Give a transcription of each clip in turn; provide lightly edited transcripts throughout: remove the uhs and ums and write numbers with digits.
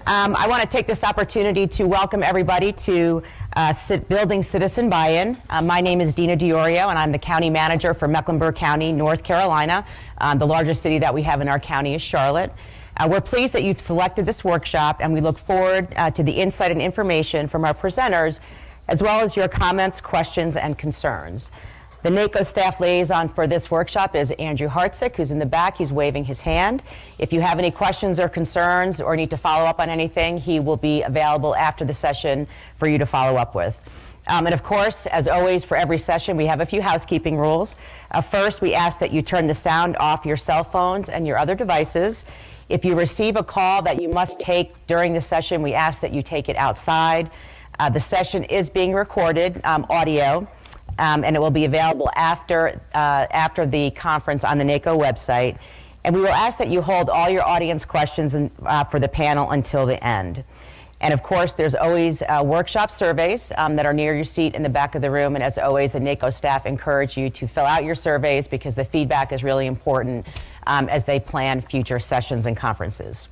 I want to take this opportunity to welcome everybody to Building Citizen Buy-in. My name is Dina Diorio, and I'm the County Manager for Mecklenburg County, North Carolina. The largest city that we have in our county is Charlotte. We're pleased that you've selected this workshop, and we look forward to the insight and information from our presenters, as well as your comments, questions, and concerns. The NACo staff liaison for this workshop is Andrew Hartzick, who's in the back. He's waving his hand. If you have any questions or concerns or need to follow up on anything, he will be available after the session for you to follow up with. And of course, as always, for every session, we have a few housekeeping rules. First, we ask that you turn the sound off your cell phones and your other devices. If you receive a call that you must take during the session, we ask that you take it outside. The session is being recorded, audio. And it will be available after the conference on the NACo website. And we will ask that you hold all your audience questions for the panel until the end. And of course, there's always workshop surveys that are near your seat in the back of the room. And as always, the NACo staff encourage you to fill out your surveys because the feedback is really important as they plan future sessions and conferences.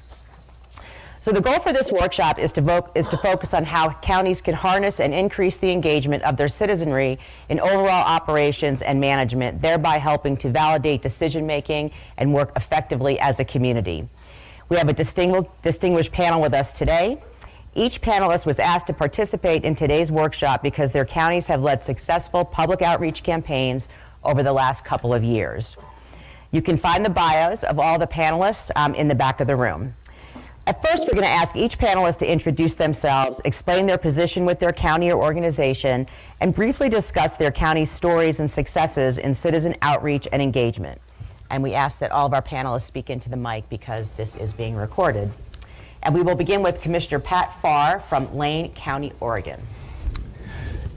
So the goal for this workshop is to focus on how counties can harness and increase the engagement of their citizenry in overall operations and management, thereby helping to validate decision-making and work effectively as a community. We have a distinguished panel with us today. Each panelist was asked to participate in today's workshop because their counties have led successful public outreach campaigns over the last couple of years. You can find the bios of all the panelists in the back of the room. At first, we're going to ask each panelist to introduce themselves, explain their position with their county or organization, and briefly discuss their county's stories and successes in citizen outreach and engagement. And we ask that all of our panelists speak into the mic because this is being recorded. And we will begin with Commissioner Pat Farr from Lane County, Oregon.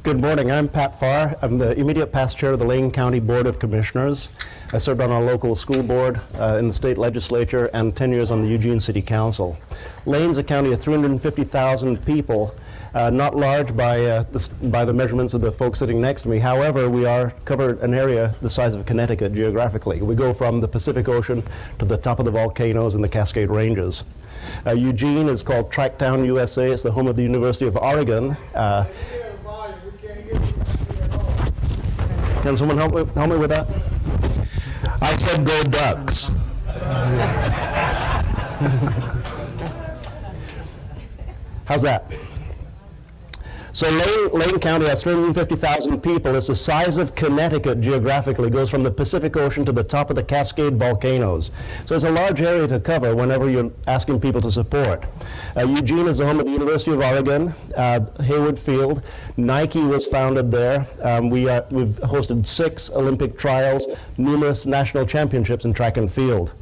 Good morning. I'm Pat Farr. I'm the immediate past chair of the Lane County Board of Commissioners. I served on our local school board in the state legislature and 10 years on the Eugene City Council. Lane's a county of 350,000 people, not large by the measurements of the folks sitting next to me. However, we cover an area the size of Connecticut geographically. We go from the Pacific Ocean to the top of the volcanoes and the Cascade Ranges. Eugene is called Tracktown, USA. It's the home of the University of Oregon. Can someone help me with that? I said go Ducks. How's that? So Lane County has 350,000 people. It's the size of Connecticut geographically. It goes from the Pacific Ocean to the top of the Cascade volcanoes. So it's a large area to cover whenever you're asking people to support. Eugene is the home of the University of Oregon, Hayward Field. NACo was founded there. We've hosted 6 Olympic trials, numerous national championships in track and field.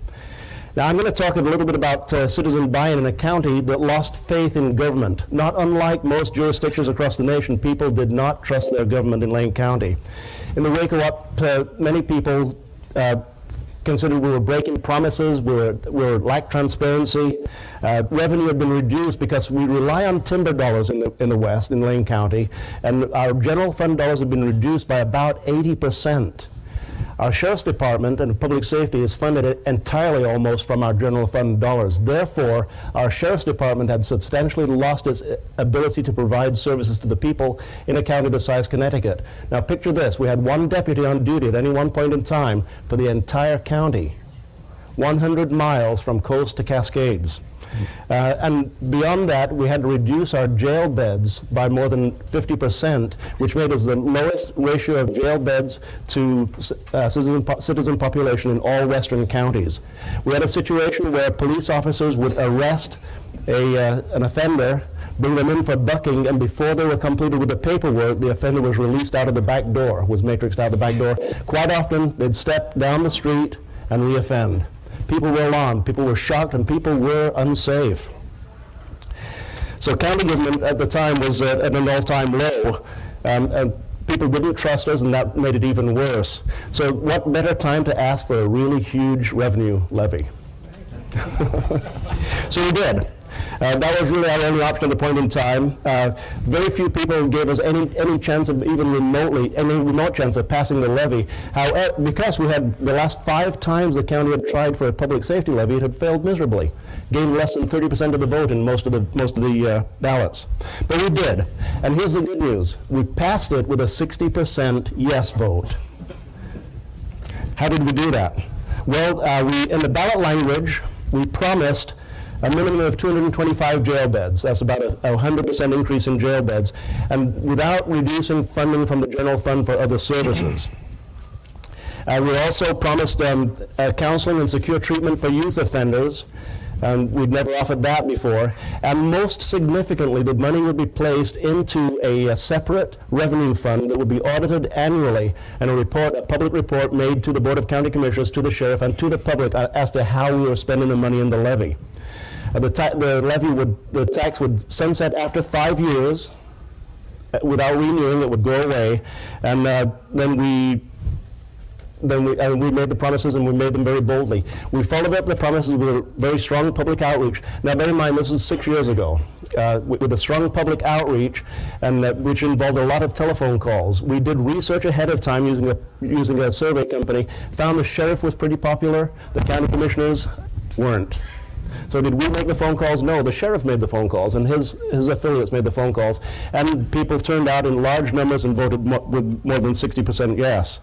Now, I'm going to talk a little bit about citizen buy-in in a county that lost faith in government. Not unlike most jurisdictions across the nation, people did not trust their government in Lane County. In the wake of what many people considered we were breaking promises, we lacked transparency, revenue had been reduced because we rely on timber dollars in the West, in Lane County, and our general fund dollars have been reduced by about 80%. Our Sheriff's Department and Public Safety is funded entirely almost from our general fund dollars. Therefore, our Sheriff's Department had substantially lost its ability to provide services to the people in a county the size of Connecticut. Now picture this, we had 1 deputy on duty at any one point in time for the entire county, 100 miles from coast to Cascades. And beyond that, we had to reduce our jail beds by more than 50%, which made us the lowest ratio of jail beds to citizen population in all western counties. We had a situation where police officers would arrest an offender, bring them in for bucking, and before they were completed with the paperwork, the offender was released out of the back door, was matrixed out of the back door. Quite often, they'd step down the street and reoffend. People were alarmed, people were shocked, and people were unsafe. So county government at the time was at an all-time low, and people didn't trust us, and that made it even worse. So what better time to ask for a really huge revenue levy? So we did. That was really our only option at the point in time. Very few people gave us any chance of even remotely, any remote chance of passing the levy. However, because we had the last 5 times the county had tried for a public safety levy, it had failed miserably, gained less than 30% of the vote in most of the ballots. But we did, and here's the good news: we passed it with a 60% yes vote. How did we do that? Well, in the ballot language, we promised a minimum of 225 jail beds. That's about a 100% increase in jail beds, and without reducing funding from the general fund for other services. We also promised counseling and secure treatment for youth offenders. We'd never offered that before. And most significantly, the money would be placed into a separate revenue fund that would be audited annually, and a public report made to the Board of County Commissioners, to the sheriff, and to the public as to how we were spending the money in the levy. The tax would sunset after 5 years without renewing. It would go away, and then we made the promises, and we made them very boldly. We followed up the promises with a very strong public outreach. Now, bear in mind, this was 6 years ago, with a strong public outreach, and which involved a lot of telephone calls. We did research ahead of time using a survey company, found the sheriff was pretty popular, the county commissioners weren't. So did we make the phone calls? No, the sheriff made the phone calls, and his affiliates made the phone calls, and people turned out in large numbers and voted with more than 60% yes.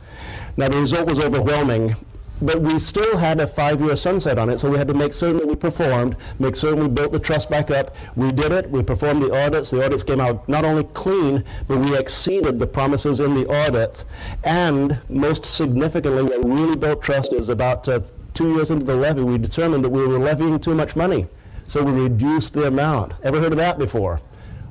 Now, the result was overwhelming, but we still had a 5-year sunset on it, so we had to make certain that we performed, make certain we built the trust back up. We did it. We performed the audits. The audits came out not only clean, but we exceeded the promises in the audit. And most significantly, what really built trust is about 2 years into the levy, we determined that we were levying too much money, so we reduced the amount. Ever heard of that before?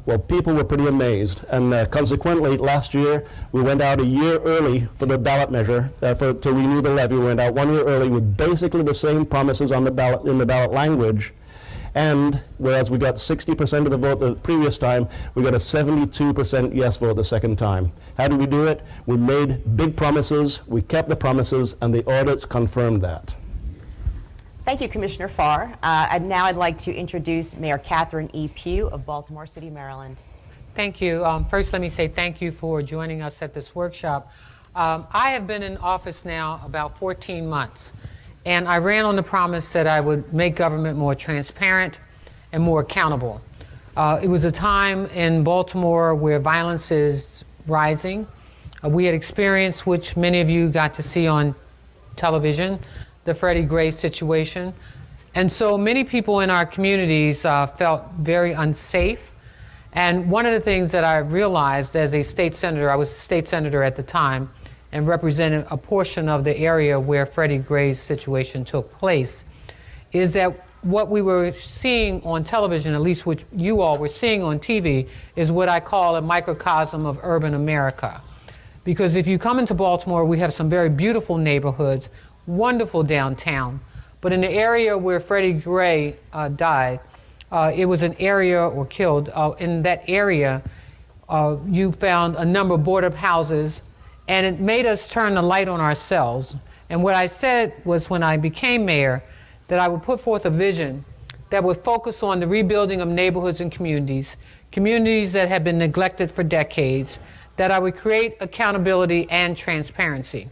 Well, people were pretty amazed, and consequently, last year, we went out a year early for the ballot measure, to renew the levy. We went out 1 year early with basically the same promises on the ballot, in the ballot language, and whereas we got 60% of the vote the previous time, we got a 72% yes vote the second time. How did we do it? We made big promises, we kept the promises, and the audits confirmed that. Thank you, Commissioner Farr. And now I'd like to introduce Mayor Catherine E. Pugh of Baltimore City, Maryland. Thank you. First, let me say thank you for joining us at this workshop. I have been in office now about 14 months, and I ran on the promise that I would make government more transparent and more accountable. It was a time in Baltimore where violence is rising. We had experienced, which many of you got to see on television, the Freddie Gray situation. And so many people in our communities felt very unsafe. And one of the things that I realized as a state senator, I was a state senator at the time and represented a portion of the area where Freddie Gray's situation took place, is that what we were seeing on television, at least what you all were seeing on TV, is what I call a microcosm of urban America. Because if you come into Baltimore, we have some very beautiful neighborhoods, wonderful downtown, but in the area where Freddie Gray died, it was an area, or killed, in that area you found a number of boarded houses, and it made us turn the light on ourselves. And what I said was, when I became mayor, that I would put forth a vision that would focus on the rebuilding of neighborhoods and communities that have been neglected for decades, that I would create accountability and transparency.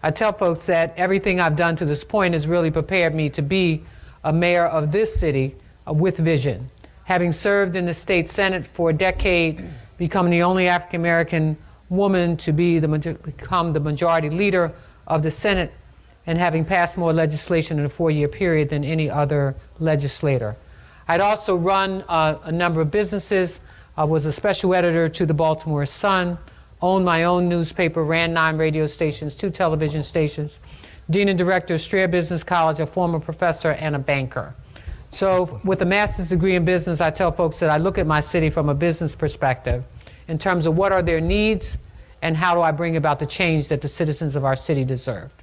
I tell folks that everything I've done to this point has really prepared me to be a mayor of this city with vision. Having served in the state Senate for a decade, becoming the only African-American woman to become the majority leader of the Senate, and having passed more legislation in a 4-year period than any other legislator. I'd also run a number of businesses. I was a special editor to the Baltimore Sun, owned my own newspaper, ran 9 radio stations, 2 television stations, dean and director of Strayer Business College, a former professor, and a banker. So with a master's degree in business, I tell folks that I look at my city from a business perspective in terms of what are their needs and how do I bring about the change that the citizens of our city deserved.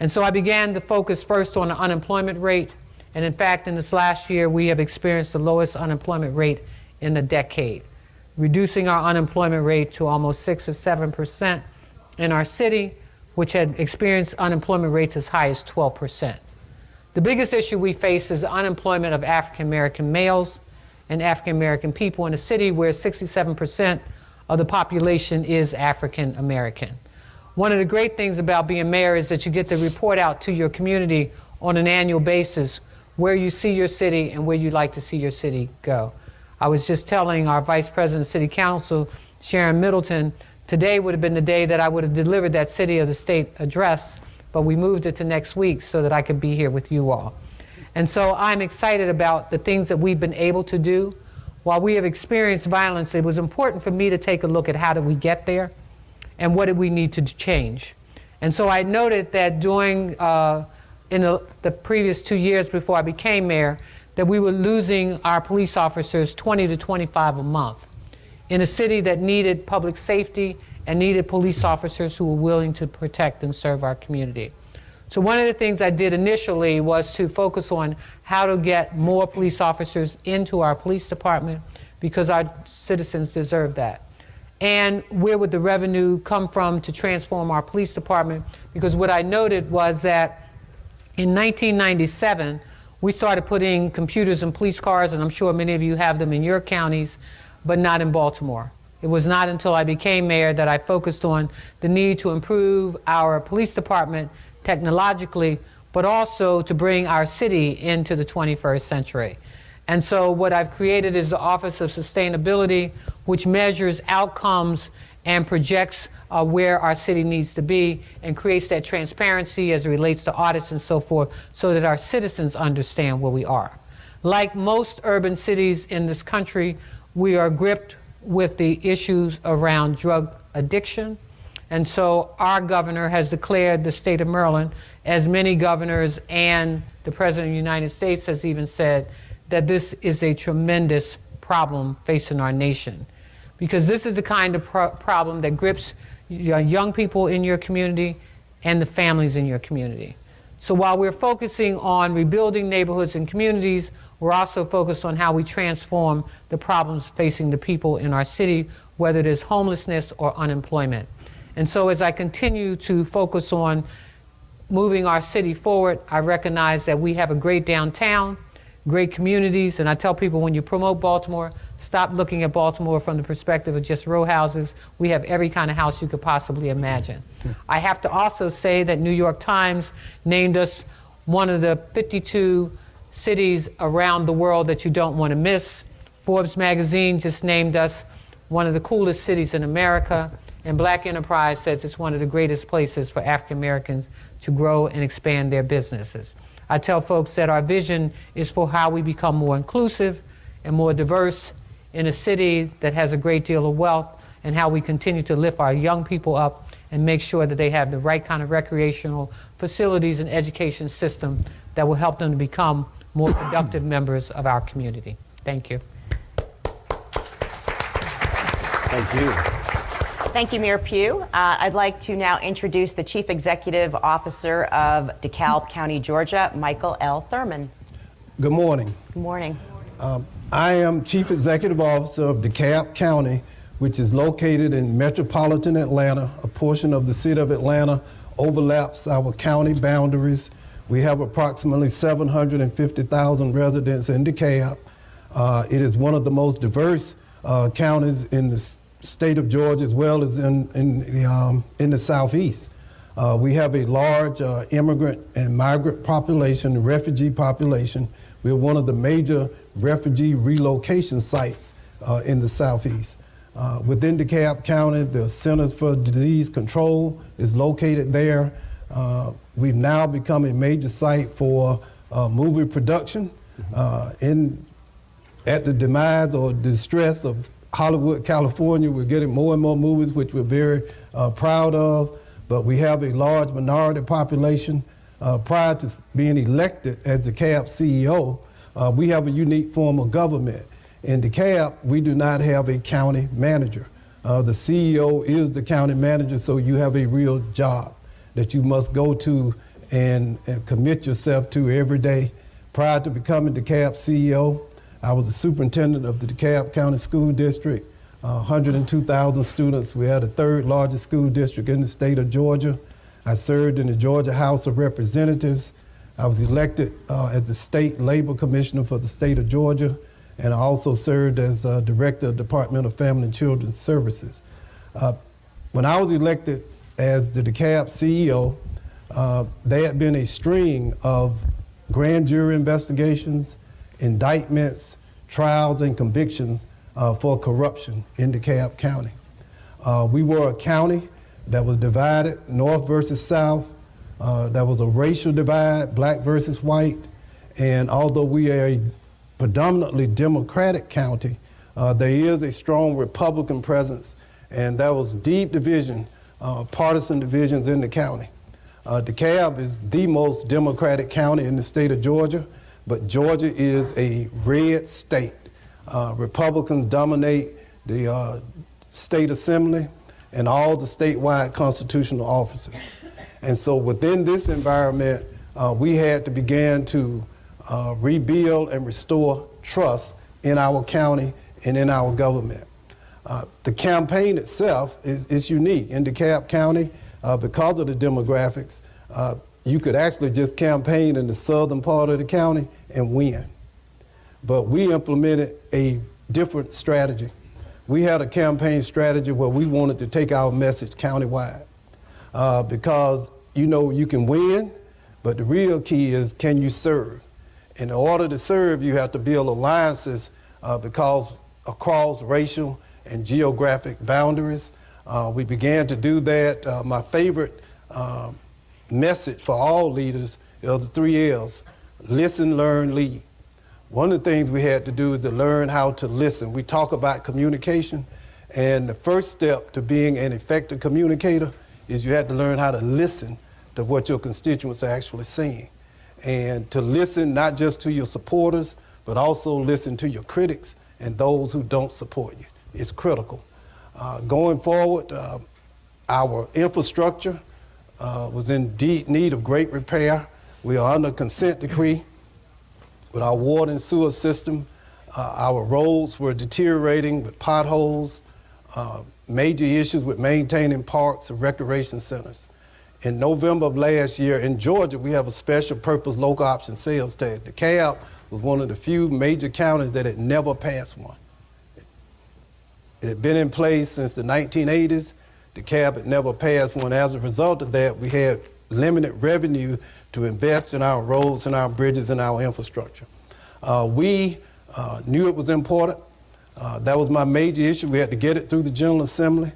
And so I began to focus first on the unemployment rate, and in fact, in this last year, we have experienced the lowest unemployment rate in a decade, reducing our unemployment rate to almost 6 or 7% in our city, which had experienced unemployment rates as high as 12%. The biggest issue we face is the unemployment of African American males. and African American people in a city where 67% of the population is African American. One of the great things about being mayor is that you get to report out to your community on an annual basis where you see your city and where you'd like to see your city go. I was just telling our Vice President of City Council, Sharon Middleton, today would have been the day that I would have delivered that City of the State address, but we moved it to next week so that I could be here with you all. And so I'm excited about the things that we've been able to do. While we have experienced violence, it was important for me to take a look at how did we get there and what did we need to change. And so I noted that during in the previous 2 years before I became mayor, that we were losing our police officers 20 to 25 a month in a city that needed public safety and needed police officers who were willing to protect and serve our community. So one of the things I did initially was to focus on how to get more police officers into our police department because our citizens deserve that. And where would the revenue come from to transform our police department? Because what I noted was that in 1997, we started putting computers in police cars, and I'm sure many of you have them in your counties, but not in Baltimore. It was not until I became mayor that I focused on the need to improve our police department technologically, but also to bring our city into the 21st century. And so what I've created is the Office of Sustainability, which measures outcomes and projects where our city needs to be and creates that transparency as it relates to audits and so forth so that our citizens understand where we are. Like most urban cities in this country, we are gripped with the issues around drug addiction. And so our governor has declared the state of Maryland, as many governors and the President of the United States has even said, that this is a tremendous problem facing our nation. Because this is the kind of problem that grips young people in your community and the families in your community. So while we're focusing on rebuilding neighborhoods and communities, we're also focused on how we transform the problems facing the people in our city, whether it is homelessness or unemployment. And so as I continue to focus on moving our city forward, I recognize that we have a great downtown, great communities, and I tell people when you promote Baltimore, stop looking at Baltimore from the perspective of just row houses. We have every kind of house you could possibly imagine. I have to also say that New York Times named us one of the 52 cities around the world that you don't want to miss. Forbes magazine just named us one of the coolest cities in America, and Black Enterprise says it's one of the greatest places for African Americans to grow and expand their businesses. I tell folks that our vision is for how we become more inclusive and more diverse in a city that has a great deal of wealth, and how we continue to lift our young people up and make sure that they have the right kind of recreational facilities and education system that will help them to become more productive members of our community. Thank you. Thank you. Thank you, Mayor Pugh. I'd like to now introduce the Chief Executive Officer of DeKalb County, Georgia, Michael L. Thurman. Good morning. Good morning. I am Chief Executive Officer of DeKalb County, which is located in metropolitan Atlanta. A portion of the city of Atlanta overlaps our county boundaries. We have approximately 750,000 residents in DeKalb. It is one of the most diverse counties in the state of Georgia, as well as in the southeast. We have a large immigrant and migrant population, refugee population. We are one of the major refugee relocation sites in the southeast. Within DeKalb County, the Centers for Disease Control is located there. We've now become a major site for movie production. At the demise or distress of Hollywood, California, we're getting more and more movies, which we're very proud of, but we have a large minority population. Prior to being elected as DeKalb CEO, we have a unique form of government. In DeKalb, we do not have a county manager. The CEO is the county manager, so you have a real job that you must go to and commit yourself to every day. Prior to becoming DeKalb CEO, I was the superintendent of the DeKalb County School District, 102,000 students. We had the third largest school district in the state of Georgia. I served in the Georgia House of Representatives. I was elected as the state labor commissioner for the state of Georgia. and I also served as Director of Department of Family and Children's Services. When I was elected as the DeKalb CEO, there had been a string of grand jury investigations, indictments, trials, and convictions for corruption in DeKalb County. We were a county that was divided, North versus South. There was a racial divide, black versus white. And although we are a predominantly Democratic county, there is a strong Republican presence, and there was deep division, partisan divisions in the county. DeKalb is the most Democratic county in the state of Georgia, but Georgia is a red state. Republicans dominate the state assembly and all the statewide constitutional offices. And so within this environment, we had to begin to rebuild and restore trust in our county and in our government. The campaign itself is unique. In DeKalb County, because of the demographics, you could actually just campaign in the southern part of the county and win. But we implemented a different strategy. We had a campaign strategy where we wanted to take our message countywide. Because, you know, you can win, but the real key is, can you serve? In order to serve, you have to build alliances because across racial and geographic boundaries. We began to do that. My favorite message for all leaders are the 3 L's: listen, learn, lead. One of the things we had to do is to learn how to listen. We talk about communication, and the first step to being an effective communicator is you have to learn how to listen to what your constituents are actually saying. And to listen not just to your supporters, but also listen to your critics and those who don't support you. It's critical. Going forward, our infrastructure was in deep need of great repair. We are under consent decree with our water and sewer system. Our roads were deteriorating with potholes, major issues with maintaining parks and recreation centers. In November of last year in Georgia, we have a special purpose local option sales tax. DeKalb was one of the few major counties that had never passed one. It had been in place since the 1980s. DeKalb had never passed one. As a result of that, we had limited revenue to invest in our roads and our bridges and our infrastructure. We knew it was important. That was my major issue. We had to get it through the General Assembly.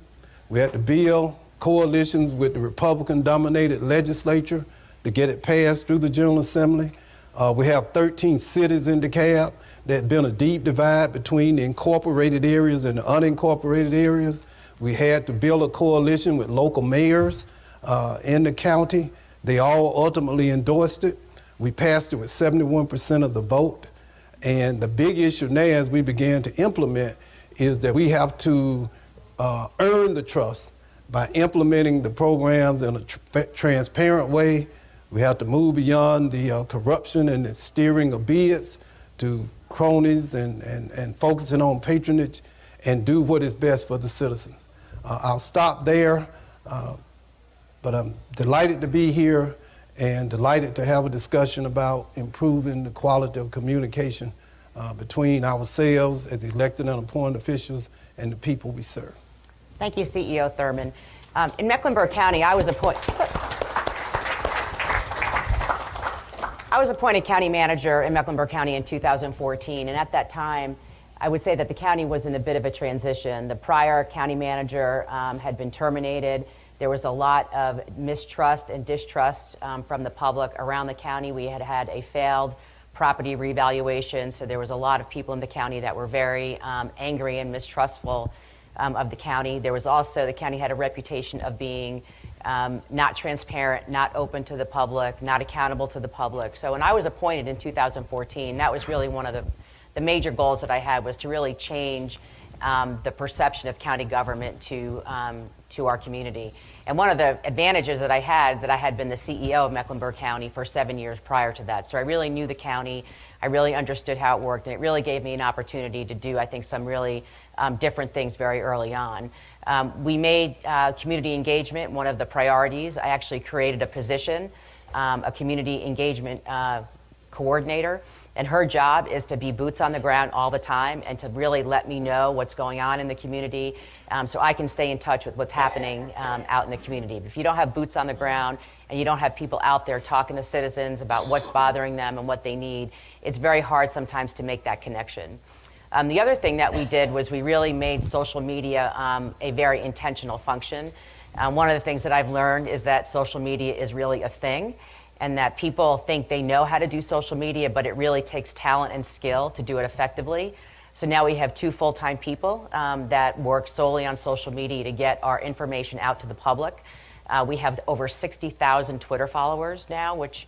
We had to build coalitions with the Republican-dominated legislature to get it passed through the General Assembly. We have 13 cities in DeKalb. There's been a deep divide between the incorporated areas and the unincorporated areas. We had to build a coalition with local mayors in the county. They all ultimately endorsed it. We passed it with 71% of the vote. And the big issue now as we began to implement is that we have to earn the trust by implementing the programs in a transparent way. We have to move beyond the corruption and the steering of bids to cronies and focusing on patronage and do what is best for the citizens. I'll stop there, but I'm delighted to be here and delighted to have a discussion about improving the quality of communication between ourselves as elected and appointed officials and the people we serve. Thank you, CEO Thurman. In Mecklenburg County, I was appointed county manager in Mecklenburg County in 2014, and at that time, I would say that the county was in a bit of a transition. The prior county manager had been terminated. There was a lot of mistrust and distrust from the public around the county. We had had a failed property revaluation, so there was a lot of people in the county that were very angry and mistrustful of the county. There was also, the county had a reputation of being not transparent, not open to the public, not accountable to the public. So when I was appointed in 2014, that was really one of the major goals that I had, was to really change the perception of county government to our community. And one of the advantages that I had is that I had been the CEO of Mecklenburg County for 7 years prior to that. So I really knew the county, I really understood how it worked, and it really gave me an opportunity to do, I think, some really different things very early on. We made community engagement one of the priorities. I actually created a position, a community engagement coordinator, and her job is to be boots on the ground all the time and to really let me know what's going on in the community, so I can stay in touch with what's happening out in the community. If you don't have boots on the ground and you don't have people out there talking to citizens about what's bothering them and what they need, it's very hard sometimes to make that connection. The other thing that we did was we really made social media a very intentional function. One of the things that I've learned is that social media is really a thing, and that people think they know how to do social media, but it really takes talent and skill to do it effectively. So now we have 2 full-time people that work solely on social media to get our information out to the public. We have over 60,000 Twitter followers now, which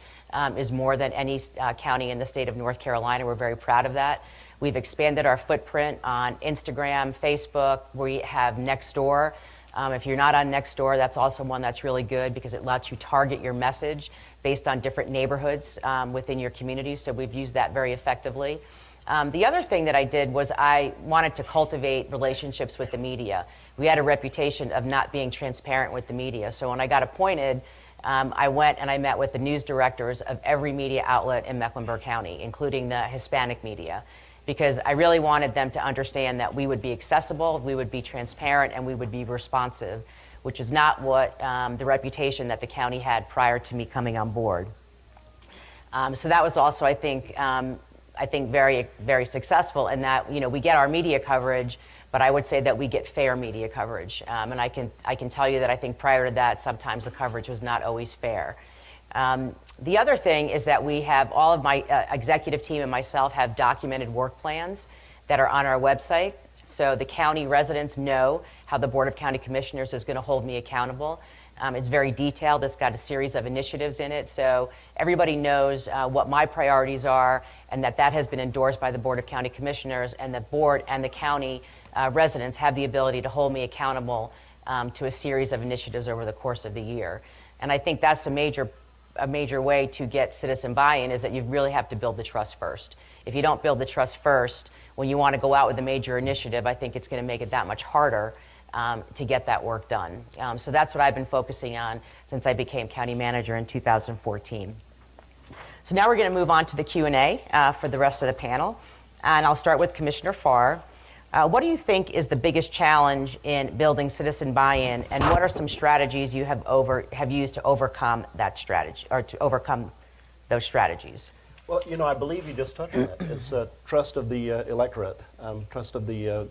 is more than any county in the state of North Carolina. We're very proud of that. We've expanded our footprint on Instagram, Facebook. We have Nextdoor. If you're not on Nextdoor, that's also one that's really good because it lets you target your message based on different neighborhoods within your community. So we've used that very effectively. The other thing that I did was I wanted to cultivate relationships with the media. We had a reputation of not being transparent with the media. So when I got appointed, I went and I met with the news directors of every media outlet in Mecklenburg County, including the Hispanic media, because I really wanted them to understand that we would be accessible, we would be transparent, and we would be responsive, which is not what the reputation that the county had prior to me coming on board. So that was also, I think very, very successful in that, we get our media coverage, but I would say that we get fair media coverage. And I can tell you that I think prior to that, sometimes the coverage was not always fair. The other thing is that we have all of my executive team and myself have documented work plans that are on our website. So the county residents know how the Board of County Commissioners is going to hold me accountable. It's very detailed. It's got a series of initiatives in it. So everybody knows what my priorities are, and that has been endorsed by the Board of County Commissioners, and the board and the county residents have the ability to hold me accountable to a series of initiatives over the course of the year. And I think that's a major way to get citizen buy-in, is that you really have to build the trust first. If you don't build the trust first, when you want to go out with a major initiative, I think it's going to make it that much harder to get that work done. So that's what I've been focusing on since I became county manager in 2014. So now we're going to move on to the Q&A for the rest of the panel. And I'll start with Commissioner Farr. What do you think is the biggest challenge in building citizen buy-in, and what are some strategies you have used to overcome that strategy, or to overcome those strategies? Well, I believe you just touched on it. It's trust of the electorate, trust of the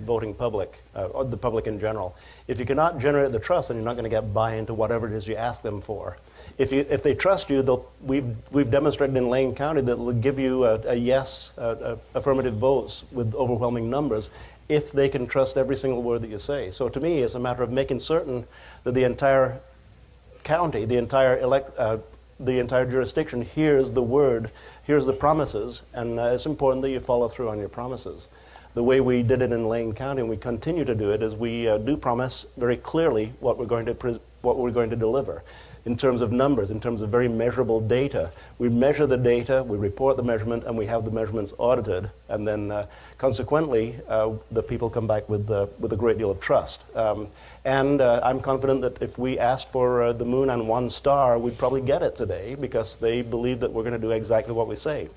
voting public, or the public in general. If you cannot generate the trust, then you're not going to get buy-in to whatever it is you ask them for. If they trust you, we've demonstrated in Lane County that they'll give you a yes, affirmative votes with overwhelming numbers if they can trust every single word that you say. So to me, it's a matter of making certain that the entire county, the entire jurisdiction hears the word, hears the promises, and it's important that you follow through on your promises. The way we did it in Lane County, and we continue to do it, is we do promise very clearly what we're going to deliver in terms of numbers, in terms of very measurable data. We measure the data, we report the measurement, and we have the measurements audited, and then consequently, the people come back with a great deal of trust. And I'm confident that if we asked for the moon and 1 star, we'd probably get it today, because they believe that we're going to do exactly what we say.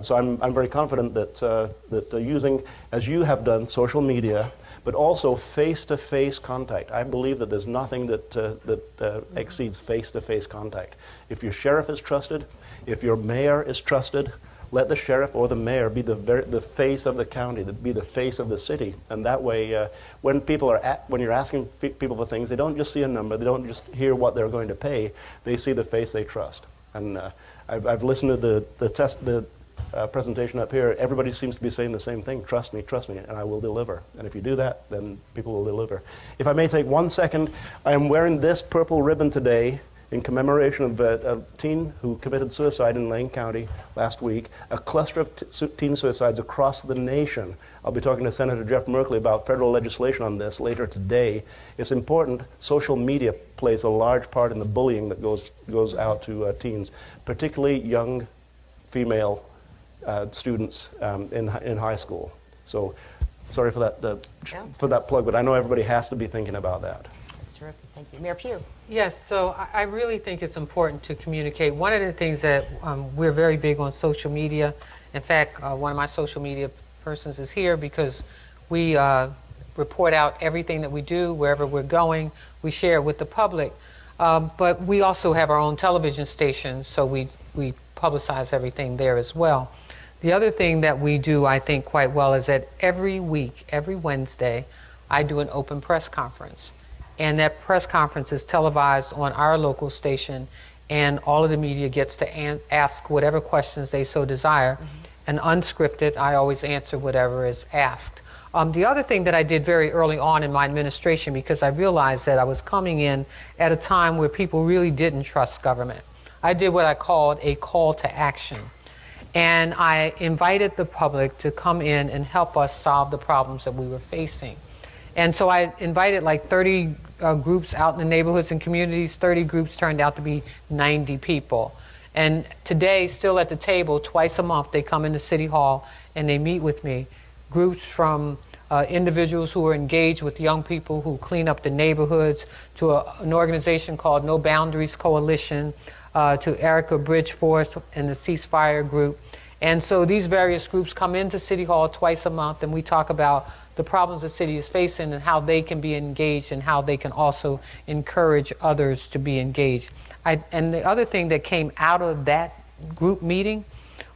So I'm very confident that using, as you have done, social media, but also face-to-face contact. I believe that there's nothing that exceeds face-to-face contact. If your sheriff is trusted, if your mayor is trusted, let the sheriff or the mayor be the face of the county, be the face of the city. And that way, when you're asking people for things, they don't just see a number, they don't just hear what they're going to pay, they see the face they trust. And I've listened to the presentation up here. Everybody seems to be saying the same thing: trust me, and I will deliver. And if you do that, then people will deliver. If I may take 1 second, I am wearing this purple ribbon today in commemoration of a teen who committed suicide in Lane County last week, a cluster of teen suicides across the nation. I'll be talking to Senator Jeff Merkley about federal legislation on this later today. It's important. Social media plays a large part in the bullying that goes out to teens, particularly young female students in high school. So sorry for that plug, but I know everybody has to be thinking about that. That's terrific. Thank you. Mayor Pugh. Yes, so I really think it's important to communicate. One of the things that we're very big on social media. In fact, one of my social media persons is here because we report out everything that we do, wherever we're going. We share it with the public. But we also have our own television station, so we publicize everything there as well. The other thing that we do, I think, quite well is that every week, every Wednesday, I do an open press conference. And that press conference is televised on our local station, and all of the media gets to ask whatever questions they so desire. And unscripted, I always answer whatever is asked. The other thing that I did very early on in my administration, because I realized that I was coming in at a time where people really didn't trust government, I did what I called a call to action. And I invited the public to come in and help us solve the problems that we were facing. And so I invited like 30 groups out in the neighborhoods and communities. 30 groups turned out to be 90 people. And today, still at the table, twice a month, they come into City Hall and they meet with me. Groups from individuals who are engaged with young people who clean up the neighborhoods, to an organization called No Boundaries Coalition, to Erica Bridgeforth and the Ceasefire Group. And so these various groups come into City Hall twice a month, and we talk about the problems the city is facing and how they can be engaged and how they can also encourage others to be engaged. And the other thing that came out of that group meeting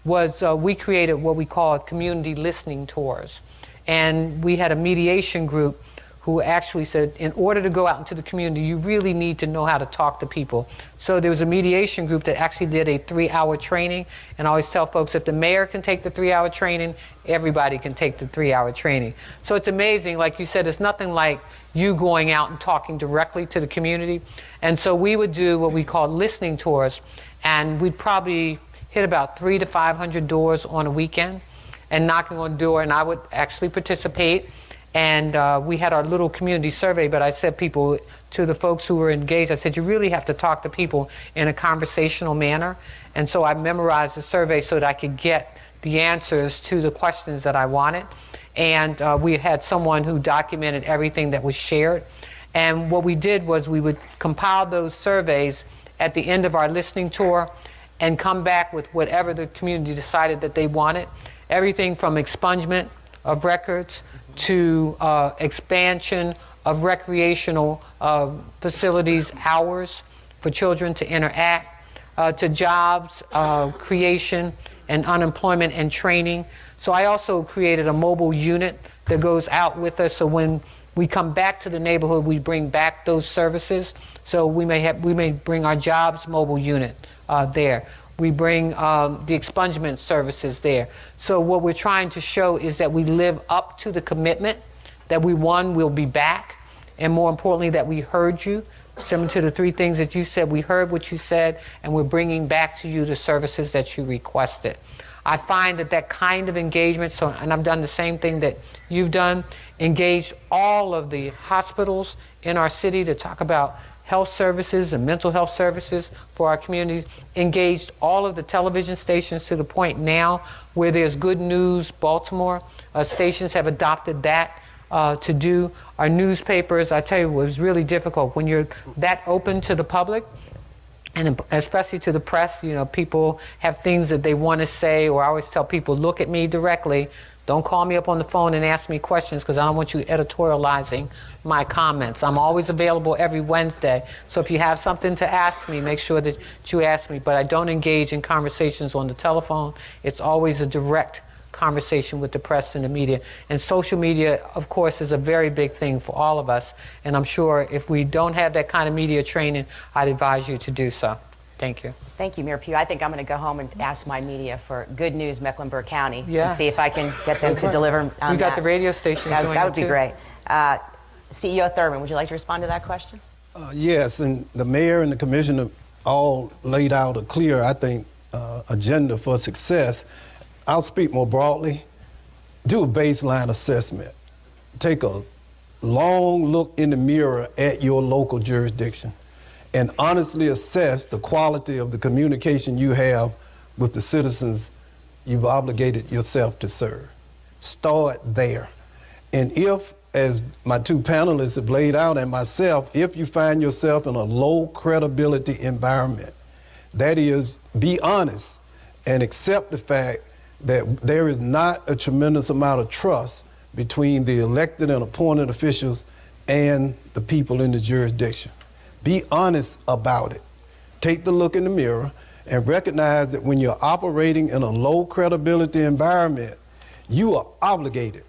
was we created what we call community listening tours. And we had a mediation group who actually said, in order to go out into the community, you really need to know how to talk to people. So there was a mediation group that actually did a 3-hour training. And I always tell folks, if the mayor can take the 3-hour training, everybody can take the 3-hour training. So it's amazing, like you said, it's nothing like you going out and talking directly to the community. And so we would do what we call listening tours, and we'd probably hit about 300 to 500 doors on a weekend and knocking on the door, and I would actually participate. And we had our little community survey, but I said to the folks who were engaged, I said, you really have to talk to people in a conversational manner. And so I memorized the survey so that I could get the answers to the questions that I wanted. And we had someone who documented everything that was shared. And what we did was we would compile those surveys at the end of our listening tour and come back with whatever the community decided that they wanted. Everything from expungement of records to expansion of recreational facilities, hours for children to interact, to jobs creation and unemployment and training. So I also created a mobile unit that goes out with us, so when we come back to the neighborhood, we bring back those services. So we may bring our jobs mobile unit there. We bring the expungement services there. So what we're trying to show is that we live up to the commitment that we won, we'll be back, and more importantly, that we heard you. Similar to the 3 things that you said, we heard what you said, and we're bringing back to you the services that you requested. I find that kind of engagement, and I've done the same thing that you've done, engaged all of the hospitals in our city to talk about health services and mental health services for our communities, engaged all of the television stations to the point now where there's Good News Baltimore. Stations have adopted that to do. Our newspapers, I tell you, it was really difficult. When you're that open to the public, and especially to the press, you know, people have things that they want to say, or I always tell people, look at me directly. Don't call me up on the phone and ask me questions, because I don't want you editorializing my comments. I'm always available every Wednesday. So if you have something to ask me, make sure that you ask me. But I don't engage in conversations on the telephone. It's always a direct conversation with the press and the media. And social media, of course, is a very big thing for all of us. And I'm sure if we don't have that kind of media training, I'd advise you to do so. Thank you. Thank you, Mayor Pugh. I think I'm going to go home and ask my media for Good News Mecklenburg County and see if I can get them to deliver on that. We got the radio station doing that would be too. great. CEO Thurman, would you like to respond to that question? Yes, and the mayor and the commissioner all laid out a clear, I think, agenda for success. I'll speak more broadly. Do a baseline assessment. Take a long look in the mirror at your local jurisdiction and honestly assess the quality of the communication you have with the citizens you've obligated yourself to serve. Start there. And if as my two panelists have laid out and myself, if you find yourself in a low credibility environment, that is, be honest and accept the fact that there is not a tremendous amount of trust between the elected and appointed officials and the people in the jurisdiction. Be honest about it. Take the look in the mirror and recognize that when you're operating in a low credibility environment, you are obligated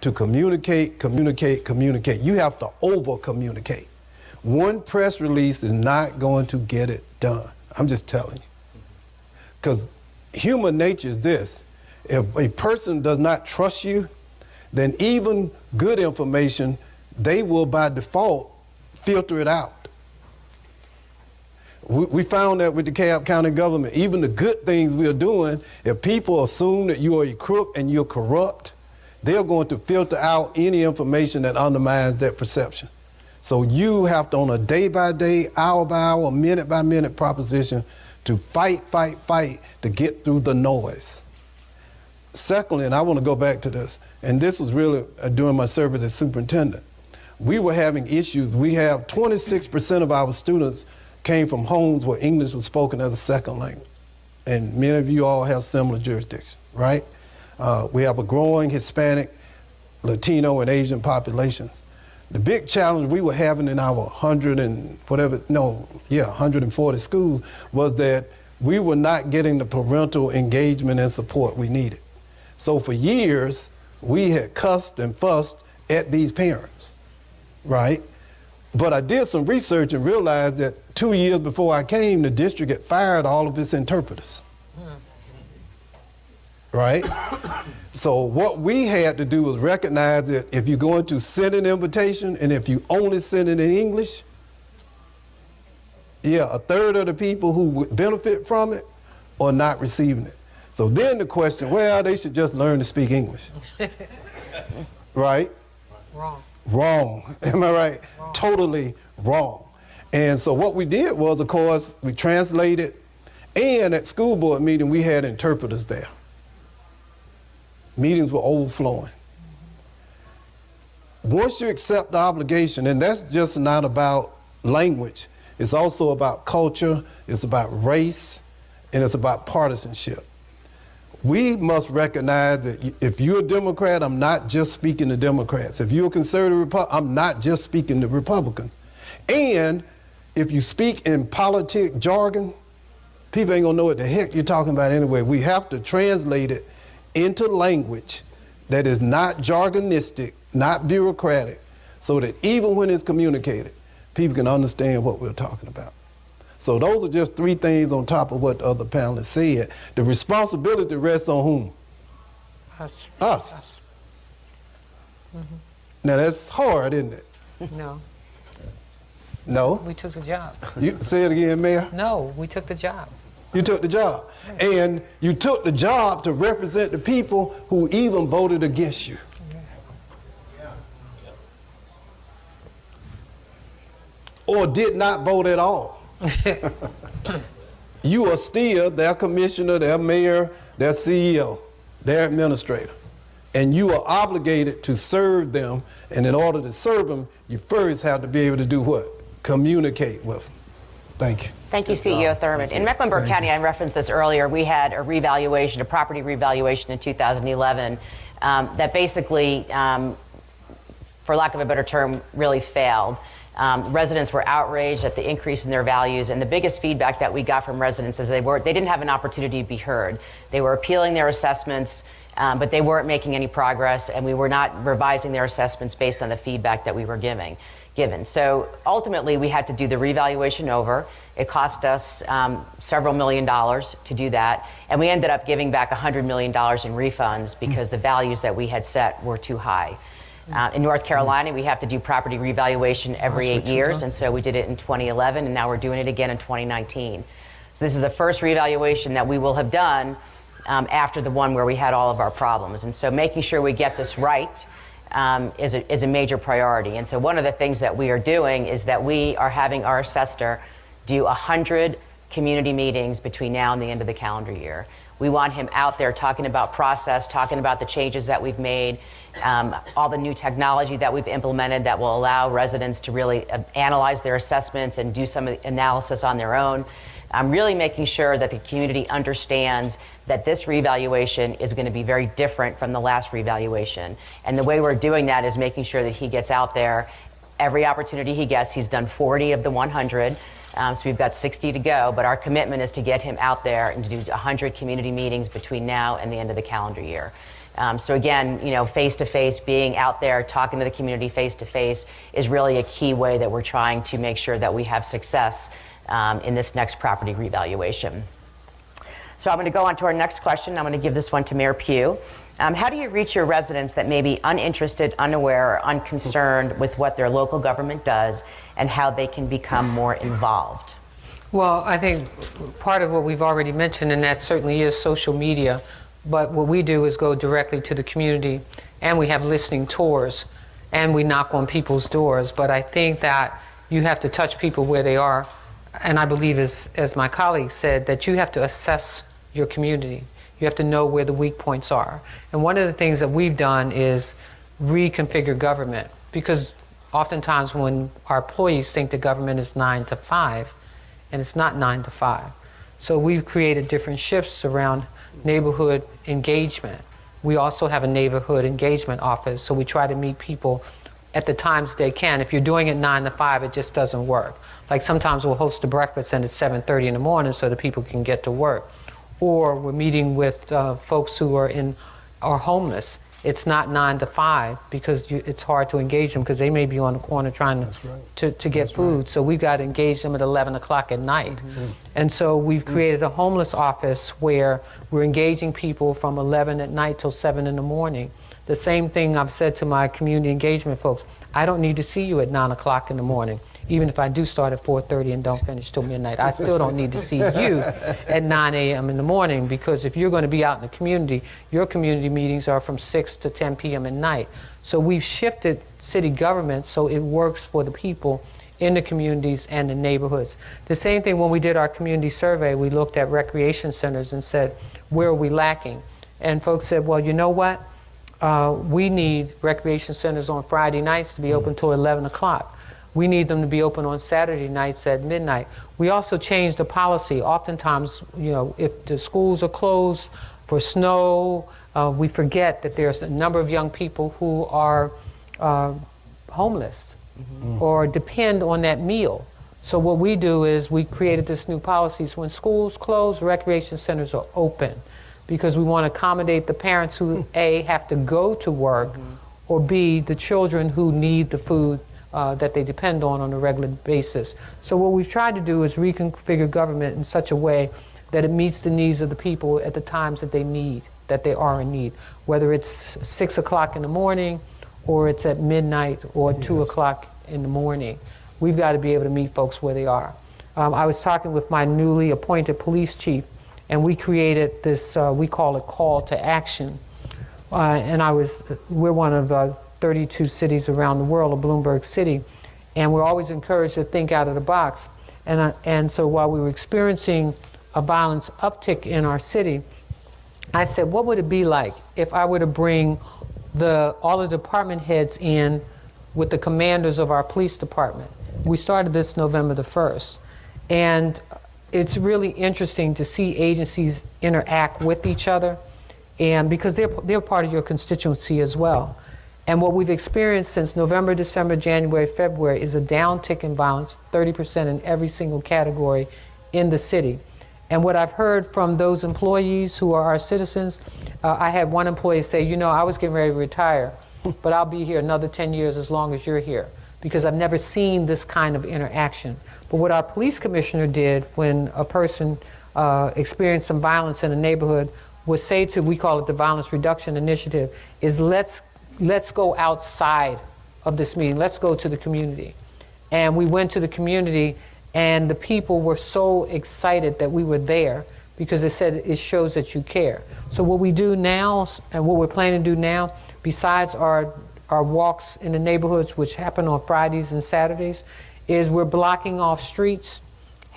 to communicate, communicate, communicate. You have to over-communicate. One press release is not going to get it done. I'm just telling you. Because human nature is this. If a person does not trust you, then even good information, they will by default filter it out. We found that with the DeKalb County government, even the good things we are doing, if people assume that you are a crook and you're corrupt, they're going to filter out any information that undermines that perception. So you have to, on a day-by-day, hour-by-hour, minute-by-minute proposition, to fight to get through the noise. Secondly, and I want to go back to this, and this was really during my service as superintendent, we were having issues. We have 26% of our students came from homes where English was spoken as a second language. And many of you all have similar jurisdictions, right? We have a growing Hispanic, Latino, and Asian populations. The big challenge we were having in our 140 schools was that we were not getting the parental engagement and support we needed. So for years, we had cussed and fussed at these parents, right? But I did some research and realized that 2 years before I came, the district had fired all of its interpreters, right? So what we had to do was recognize that if you're going to send an invitation and if you only send it in English, yeah, a third of the people who would benefit from it are not receiving it. So then the question, well, they should just learn to speak English, right? Wrong. Wrong. Am I right? Wrong. Totally wrong. And so what we did was, of course, we translated, and at school board meeting, we had interpreters there. Meetings were overflowing. Once you accept the obligation, and that's just not about language, it's also about culture, it's about race, and it's about partisanship. We must recognize that if you're a Democrat, I'm not just speaking to Democrats. If you're a conservative, I'm not just speaking to Republicans. And if you speak in politic jargon, people ain't gonna know what the heck you're talking about anyway. We have to translate it into language that is not jargonistic, not bureaucratic, so that even when it's communicated, people can understand what we're talking about. So those are just three things on top of what the other panelists said. The responsibility rests on whom? Us. Mm-hmm. Now that's hard, isn't it? No. No? We took the job. You say it again, Mayor? No, we took the job. You took the job. And you took the job to represent the people who even voted against you. Or did not vote at all. You are still their commissioner, their mayor, their CEO, their administrator. And you are obligated to serve them. And in order to serve them, you first have to be able to do what? Communicate with them. Thank you. Thank you, CEO Thurmond. In Mecklenburg County, I referenced this earlier, we had a revaluation, a property revaluation in 2011 that basically, for lack of a better term, really failed. Residents were outraged at the increase in their values, and the biggest feedback that we got from residents is they didn't have an opportunity to be heard. They were appealing their assessments, but they weren't making any progress, and we were not revising their assessments based on the feedback that we were given. So ultimately, we had to do the revaluation over. It cost us several $1,000,000 to do that, and we ended up giving back $100 million in refunds because the values that we had set were too high. In North Carolina, we have to do property revaluation every 8 years, and so we did it in 2011, and now we're doing it again in 2019. So this is the first revaluation that we will have done after the one where we had all of our problems. And so making sure we get this right is a major priority. And so one of the things that we are doing is that we are having our assessor do 100 community meetings between now and the end of the calendar year. We want him out there talking about process, talking about the changes that we've made, all the new technology that we've implemented that will allow residents to really analyze their assessments and do some of the analysis on their own. I'm really making sure that the community understands that this revaluation is going to be very different from the last revaluation. And the way we're doing that is making sure that he gets out there every opportunity he gets. He's done 40 of the 100, so we've got 60 to go, but our commitment is to get him out there and to do 100 community meetings between now and the end of the calendar year. So again, you know, face-to-face, being out there, talking to the community face-to-face is really a key way that we're trying to make sure that we have success in this next property revaluation. So I'm going to go on to our next question. I'm going to give this one to Mayor Pugh. How do you reach your residents that may be uninterested, unaware, or unconcerned with what their local government does and how they can become more involved? Well, I think part of what we've already mentioned, and that certainly is social media, but what we do is go directly to the community, and we have listening tours, and we knock on people's doors. But I think that you have to touch people where they are, and I believe, as my colleague said, that you have to assess your community. You have to know where the weak points are. And one of the things that we've done is reconfigure government, because oftentimes when our employees think the government is 9 to 5, and it's not 9 to 5. So we've created different shifts around neighborhood engagement. We also have a neighborhood engagement office, so we try to meet people at the times they can. If you're doing it 9 to 5, it just doesn't work. Like sometimes we'll host a breakfast and it's 7:30 in the morning so that people can get to work. Or we're meeting with folks who are homeless. It's not 9 to 5 because it's hard to engage them because they may be on the corner trying to get food. Right. So we've got to engage them at 11 o'clock at night. Mm-hmm. And so we've created a homeless office where we're engaging people from 11 at night till 7 in the morning. The same thing I've said to my community engagement folks. I don't need to see you at 9 o'clock in the morning. Even if I do start at 4:30 and don't finish till midnight, I still don't need to see you at 9 a.m. in the morning, because if you're going to be out in the community, your community meetings are from 6 to 10 p.m. at night. So we've shifted city government so it works for the people in the communities and the neighborhoods. The same thing when we did our community survey, we looked at recreation centers and said, where are we lacking? And folks said, well, you know what? We need recreation centers on Friday nights to be open till 11 o'clock. We need them to be open on Saturday nights at midnight. We also changed the policy. Oftentimes, you know, if the schools are closed for snow, we forget that there's a number of young people who are homeless or depend on that meal. So what we do is we created this new policy. So when schools close, recreation centers are open, because we want to accommodate the parents who, A, have to go to work, or B, the children who need the food that they depend on a regular basis. So what we've tried to do is reconfigure government in such a way that it meets the needs of the people at the times that they are in need, whether it's 6 o'clock in the morning or it's at midnight or 2 o'clock in the morning. We've got to be able to meet folks where they are. I was talking with my newly appointed police chief, and we created this, we call it call to action. We're one of 32 cities around the world, of Bloomberg City, and we're always encouraged to think out of the box. And so while we were experiencing a violence uptick in our city, I said, what would it be like if I were to bring all the department heads in with the commanders of our police department? We started this November the 1st, and it's really interesting to see agencies interact with each other, and because they're part of your constituency as well. And what we've experienced since November, December, January, February is a downtick in violence, 30% in every single category in the city. And what I've heard from those employees who are our citizens, I had one employee say, you know, I was getting ready to retire, but I'll be here another 10 years as long as you're here, because I've never seen this kind of interaction. But what our police commissioner did when a person experienced some violence in a neighborhood was say to, we call it the Violence Reduction Initiative, is let's go outside of this meeting. Let's go to the community. And we went to the community, and the people were so excited that we were there, because they said it shows that you care. So what we do now, and what we're planning to do now, besides our walks in the neighborhoods, which happen on Fridays and Saturdays, is we're blocking off streets,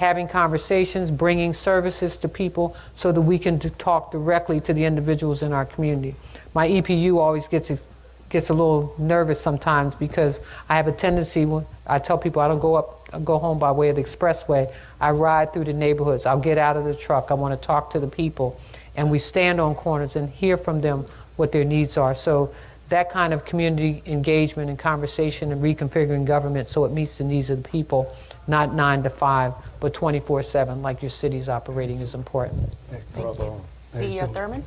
having conversations, bringing services to people so that we can talk directly to the individuals in our community. My EPU always gets a little nervous sometimes because I have a tendency, when I tell people I don't go home by way of the expressway, I ride through the neighborhoods. I'll get out of the truck. I want to talk to the people. And we stand on corners and hear from them what their needs are. So that kind of community engagement and conversation and reconfiguring government so it meets the needs of the people, not 9 to 5, but 24/7 like your city's operating is important. Thank you. CEO Thurman?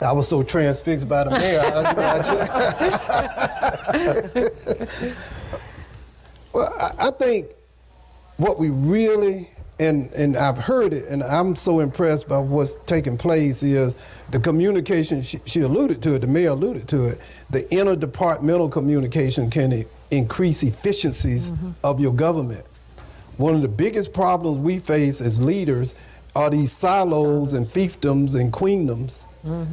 I was so transfixed by the mayor. Well, I think what we really, and I've heard it, and I'm so impressed by what's taking place is the communication, she alluded to it, the mayor alluded to it, the interdepartmental communication can increase efficiencies of your government. One of the biggest problems we face as leaders are these silos and fiefdoms and queendoms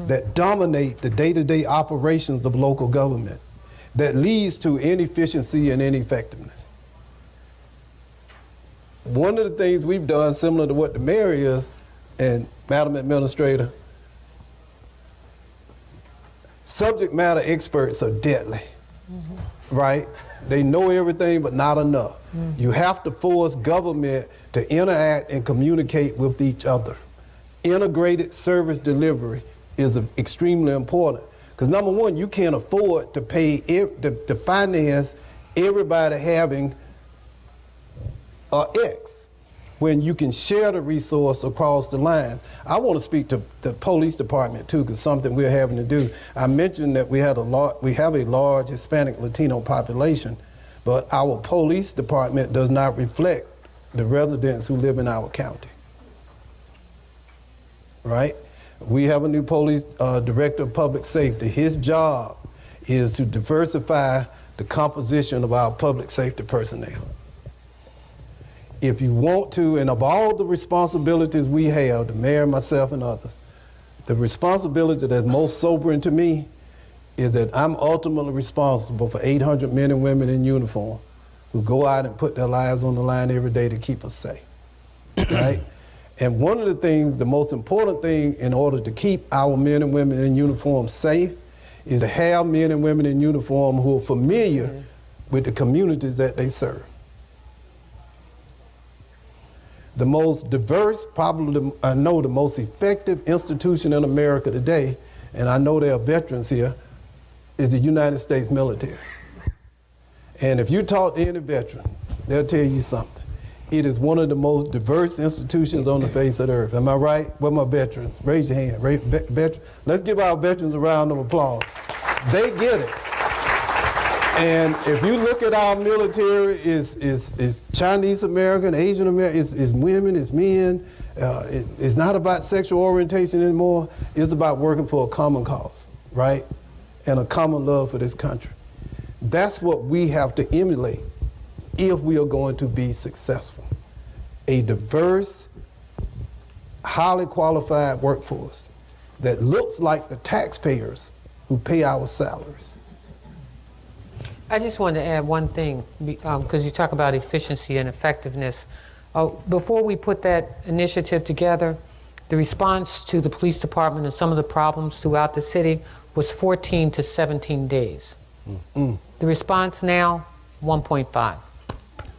that dominate the day-to-day operations of local government, that leads to inefficiency and ineffectiveness. One of the things we've done, similar to what the mayor is, and Madam Administrator, subject matter experts are deadly, right? They know everything, but not enough. You have to force government to interact and communicate with each other. Integrated service delivery is extremely important. Because number one, you can't afford to pay, to finance everybody having X when you can share the resource across the line. I want to speak to the police department too, because something we're having to do. I mentioned that we have a large Hispanic Latino population, but our police department does not reflect the residents who live in our county, right? We have a new police director of public safety. His job is to diversify the composition of our public safety personnel. If you want to, and of all the responsibilities we have, the mayor, myself, and others, the responsibility that's most sobering to me is that I'm ultimately responsible for 800 men and women in uniform who go out and put their lives on the line every day to keep us safe, right? And one of the things, the most important thing in order to keep our men and women in uniform safe is to have men and women in uniform who are familiar with the communities that they serve. The most diverse, probably I know the most effective institution in America today, and I know there are veterans here, is the United States military. And if you talk to any veteran, they'll tell you something. It is one of the most diverse institutions on the face of the earth. Am I right? Where my veterans? Raise your hand. Let's give our veterans a round of applause. They get it. And if you look at our military, it's Chinese American, Asian American, it's women, it's men. It's not about sexual orientation anymore. It's about working for a common cause, right? And a common love for this country. That's what we have to emulate if we are going to be successful. A diverse, highly qualified workforce that looks like the taxpayers who pay our salaries. I just wanted to add one thing, because you talk about efficiency and effectiveness. Before we put that initiative together, the response to the police department and some of the problems throughout the city was 14 to 17 days. The response now, 1.5.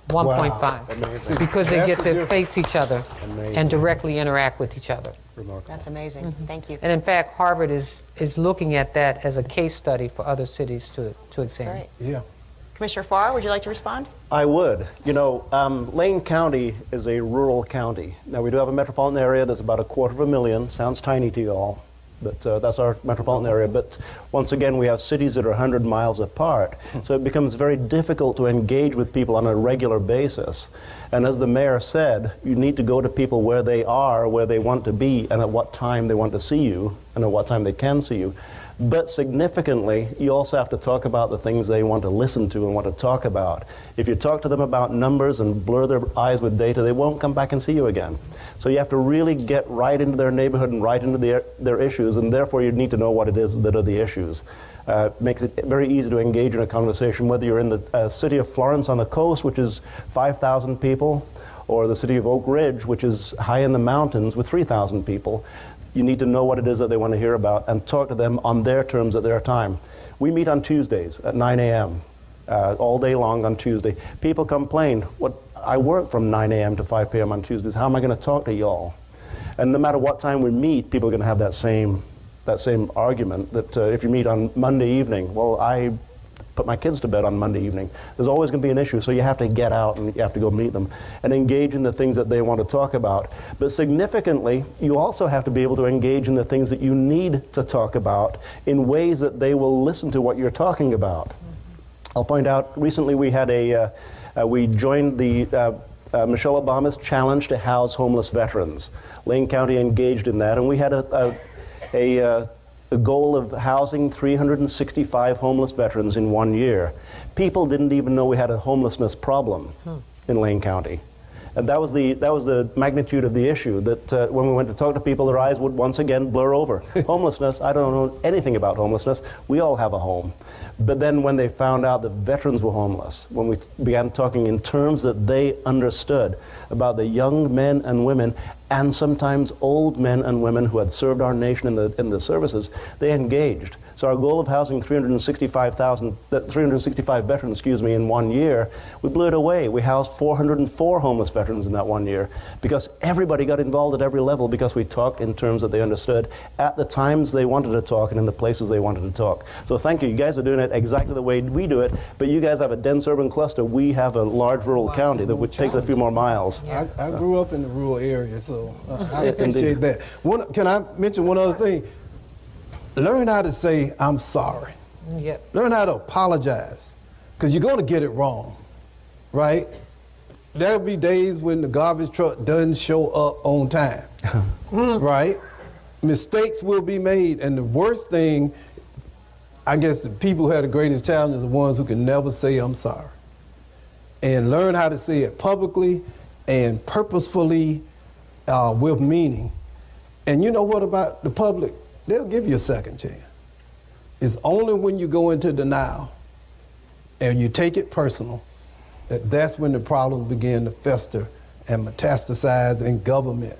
1.5. Because they get to face each other and directly interact with each other. That's amazing. Thank you. And in fact, Harvard is looking at that as a case study for other cities to examine. Great. Yeah. Commissioner Farr, would you like to respond? I would. You know, Lane County is a rural county. Now, we do have a metropolitan area that's about 250,000. Sounds tiny to you all, but that's our metropolitan area. But once again, we have cities that are 100 miles apart. So it becomes very difficult to engage with people on a regular basis. And as the mayor said, you need to go to people where they are, where they want to be, and at what time they want to see you, and at what time they can see you. But significantly, you also have to talk about the things they want to listen to and want to talk about. If you talk to them about numbers and blur their eyes with data, they won't come back and see you again. So you have to really get right into their neighborhood and right into their issues, and therefore you need to know what it is that are the issues. Makes it very easy to engage in a conversation, whether you're in the city of Florence on the coast, which is 5,000 people, or the city of Oak Ridge, which is high in the mountains with 3,000 people. You need to know what it is that they want to hear about and talk to them on their terms at their time. We meet on Tuesdays at 9 a.m. All day long on Tuesday. People complain, I work from 9 a.m. to 5 p.m. on Tuesdays. How am I going to talk to y'all? And no matter what time we meet, people are going to have that same argument that if you meet on Monday evening, well, I put my kids to bed on Monday evening. There's always going to be an issue, so you have to get out and you have to go meet them and engage in the things that they want to talk about. But significantly, you also have to be able to engage in the things that you need to talk about in ways that they will listen to what you're talking about. I'll point out, recently we had we joined the Michelle Obama's challenge to house homeless veterans. Lane County engaged in that, and we had a goal of housing 365 homeless veterans in 1 year. People didn't even know we had a homelessness problem in Lane County. And that was the magnitude of the issue, that when we went to talk to people, their eyes would once again blur over. Homelessness, I don't know anything about homelessness. We all have a home. But then when they found out that veterans were homeless, when we began talking in terms that they understood about the young men and women, and sometimes old men and women who had served our nation in the services, they engaged. So our goal of housing 365 veterans, in 1 year, we blew it away. We housed 404 homeless veterans in that 1 year because everybody got involved at every level, because we talked in terms that they understood at the times they wanted to talk and in the places they wanted to talk. So thank you. You guys are doing it exactly the way we do it, but you guys have a dense urban cluster. We have a large rural county that takes a few more miles. I grew up in the rural area, so I appreciate that. Can I mention one other thing? Learn how to say, I'm sorry. Yep. Learn how to apologize, because you're going to get it wrong, right? There'll be days when the garbage truck doesn't show up on time, right? Mistakes will be made, and the worst thing, I guess the people who have the greatest challenge are the ones who can never say, I'm sorry. And learn how to say it publicly and purposefully with meaning. And you know what about the public? They'll give you a second chance. It's only when you go into denial and you take it personal that's when the problems begin to fester and metastasize in government.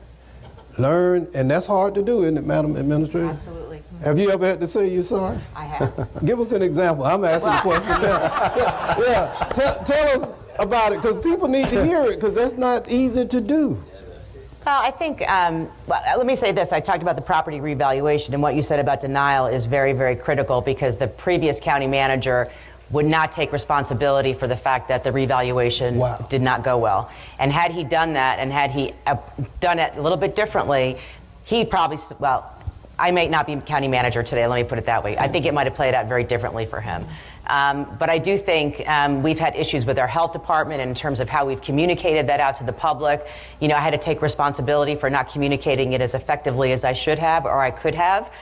Learn, and that's hard to do, isn't it, Madam Administrator? Absolutely. Have you ever had to say you're sorry? I have. Give us an example. I'm asking questions now. Yeah. Tell us about it, because people need to hear it, because that's not easy to do. Well, I think, let me say this. I talked about the property revaluation, and what you said about denial is very, very critical, because the previous county manager would not take responsibility for the fact that the revaluation did not go well. And had he done that, and had he done it a little bit differently, he'd probably, I may not be county manager today, let me put it that way. I think it might have played out very differently for him. But I do think we've had issues with our health department in terms of how we've communicated that out to the public. You know, I had to take responsibility for not communicating it as effectively as I should have or I could have.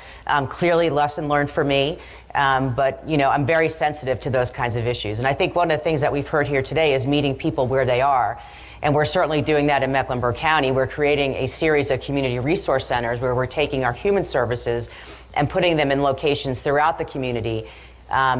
Clearly, lesson learned for me. But, you know, I'm very sensitive to those kinds of issues. And I think one of the things that we've heard here today is meeting people where they are. And we're certainly doing that in Mecklenburg County. We're creating a series of community resource centers where we're taking our human services and putting them in locations throughout the community,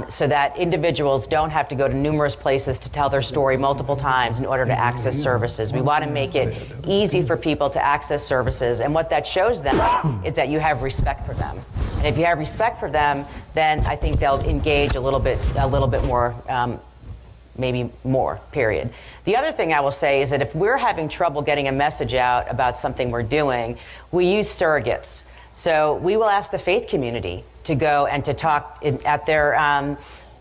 so that individuals don't have to go to numerous places to tell their story multiple times in order to access services. We want to make it easy for people to access services, and what that shows them is that you have respect for them. And if you have respect for them, then I think they'll engage a little bit more, maybe more, period. The other thing I will say is that if we're having trouble getting a message out about something we're doing, we use surrogates. So we will ask the faith community to go and to talk at their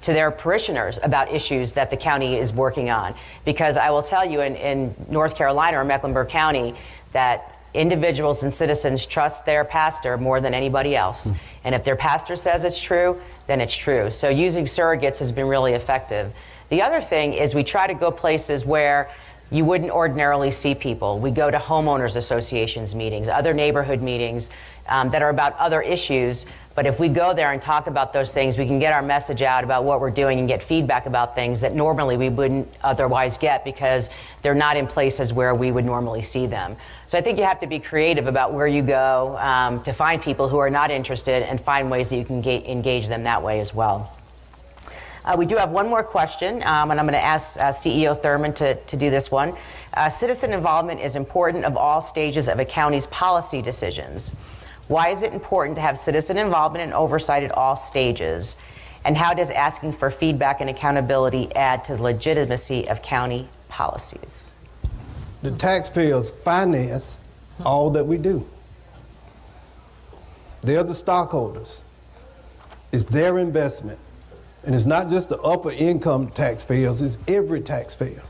to their parishioners about issues that the county is working on. Because I will tell you, in North Carolina or Mecklenburg County, that individuals and citizens trust their pastor more than anybody else. And if their pastor says it's true, then it's true. So using surrogates has been really effective. The other thing is we try to go places where you wouldn't ordinarily see people. We go to homeowners associations meetings, other neighborhood meetings, that are about other issues. But if we go there and talk about those things, we can get our message out about what we're doing and get feedback about things that normally we wouldn't otherwise get because they're not in places where we would normally see them. So I think you have to be creative about where you go to find people who are not interested and find ways that you can engage them that way as well. We do have one more question, and I'm going to ask CEO Thurman to do this one. Citizen involvement is important of all stages of a county's policy decisions. Why is it important to have citizen involvement and oversight at all stages? And how does asking for feedback and accountability add to the legitimacy of county policies? The taxpayers finance all that we do. They're the stockholders. It's their investment. And it's not just the upper income taxpayers, it's every taxpayer.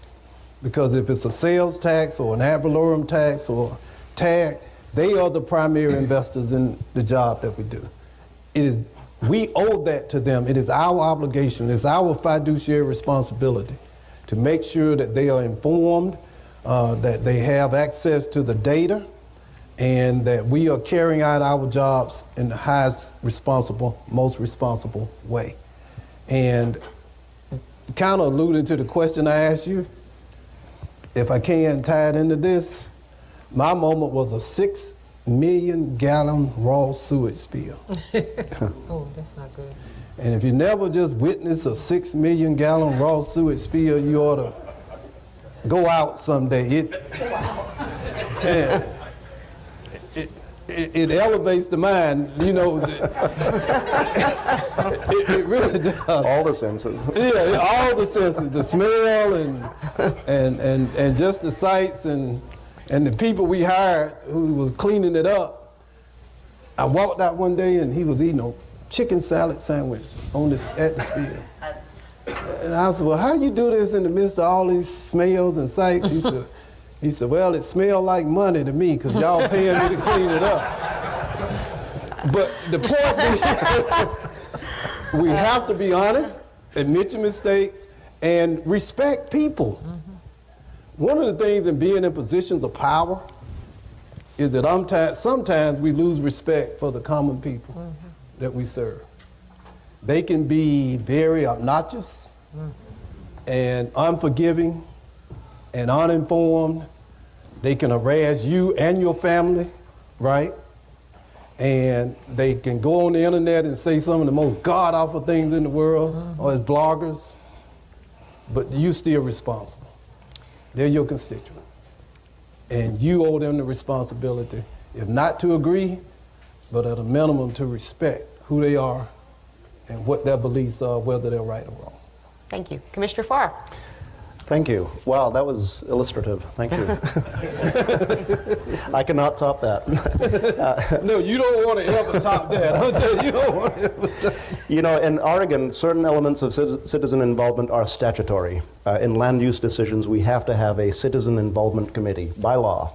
Because if it's a sales tax or an ad valorem tax or tag, they are the primary investors in the job that we do. We owe that to them. It is our obligation, it's our fiduciary responsibility to make sure that they are informed, that they have access to the data, and that we are carrying out our jobs in the highest responsible, most responsible way. And kind of alluding to the question I asked you, if I can tie it into this, my moment was a 6 million gallon raw sewage spill. Oh, that's not good. And if you never just witnessed a 6 million gallon raw sewage spill, you ought to go out someday. It elevates the mind, you know. It really does. All the senses. Yeah, all the senses, the smell and just the sights and the people we hired who was cleaning it up. I walked out one day and he was eating a chicken salad sandwich at the spill. And I said, well, how do you do this in the midst of all these smells and sights? He said, well, it smelled like money to me because y'all paying me to clean it up. But the point is, we have to be honest, admit your mistakes, and respect people. One of the things in being in positions of power is that sometimes we lose respect for the common people that we serve. They can be very obnoxious and unforgiving and uninformed. They can harass you and your family, right? And they can go on the internet and say some of the most god-awful things in the world, or as bloggers, but you still responsible. They're your constituent. And you owe them the responsibility, if not to agree, but at a minimum to respect who they are and what their beliefs are, whether they're right or wrong. Thank you. Commissioner Farr. Thank you. Wow, that was illustrative. Thank you. I cannot top that. No, you don't want to ever top that. I'll tell you, you don't want to ever top. You know, in Oregon, certain elements of citizen involvement are statutory. In land use decisions, we have to have a citizen involvement committee by law.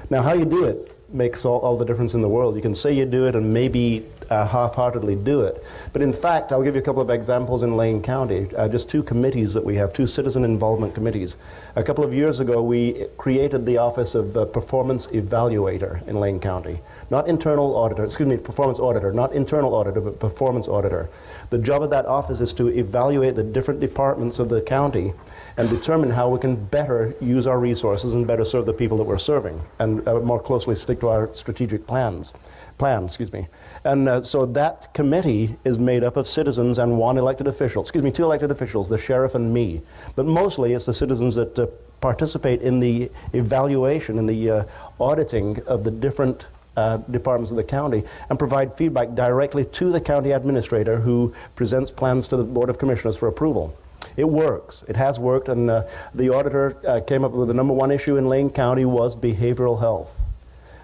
Now, how you do it makes all the difference in the world. You can say you do it and maybe half-heartedly do it. But in fact, I'll give you a couple of examples in Lane County, just two committees that we have, two citizen involvement committees. A couple of years ago, we created the office of performance evaluator in Lane County. Not internal auditor, excuse me, performance auditor, not internal auditor, but performance auditor. The job of that office is to evaluate the different departments of the county and determine how we can better use our resources and better serve the people that we're serving, and more closely stick to our strategic plan. And so that committee is made up of citizens and two elected officials, the sheriff and me. But mostly it's the citizens that participate in the evaluation and the auditing of the different departments of the county and provide feedback directly to the county administrator, who presents plans to the Board of Commissioners for approval. It works. It has worked, and the auditor came up with the #1 issue in Lane County was behavioral health.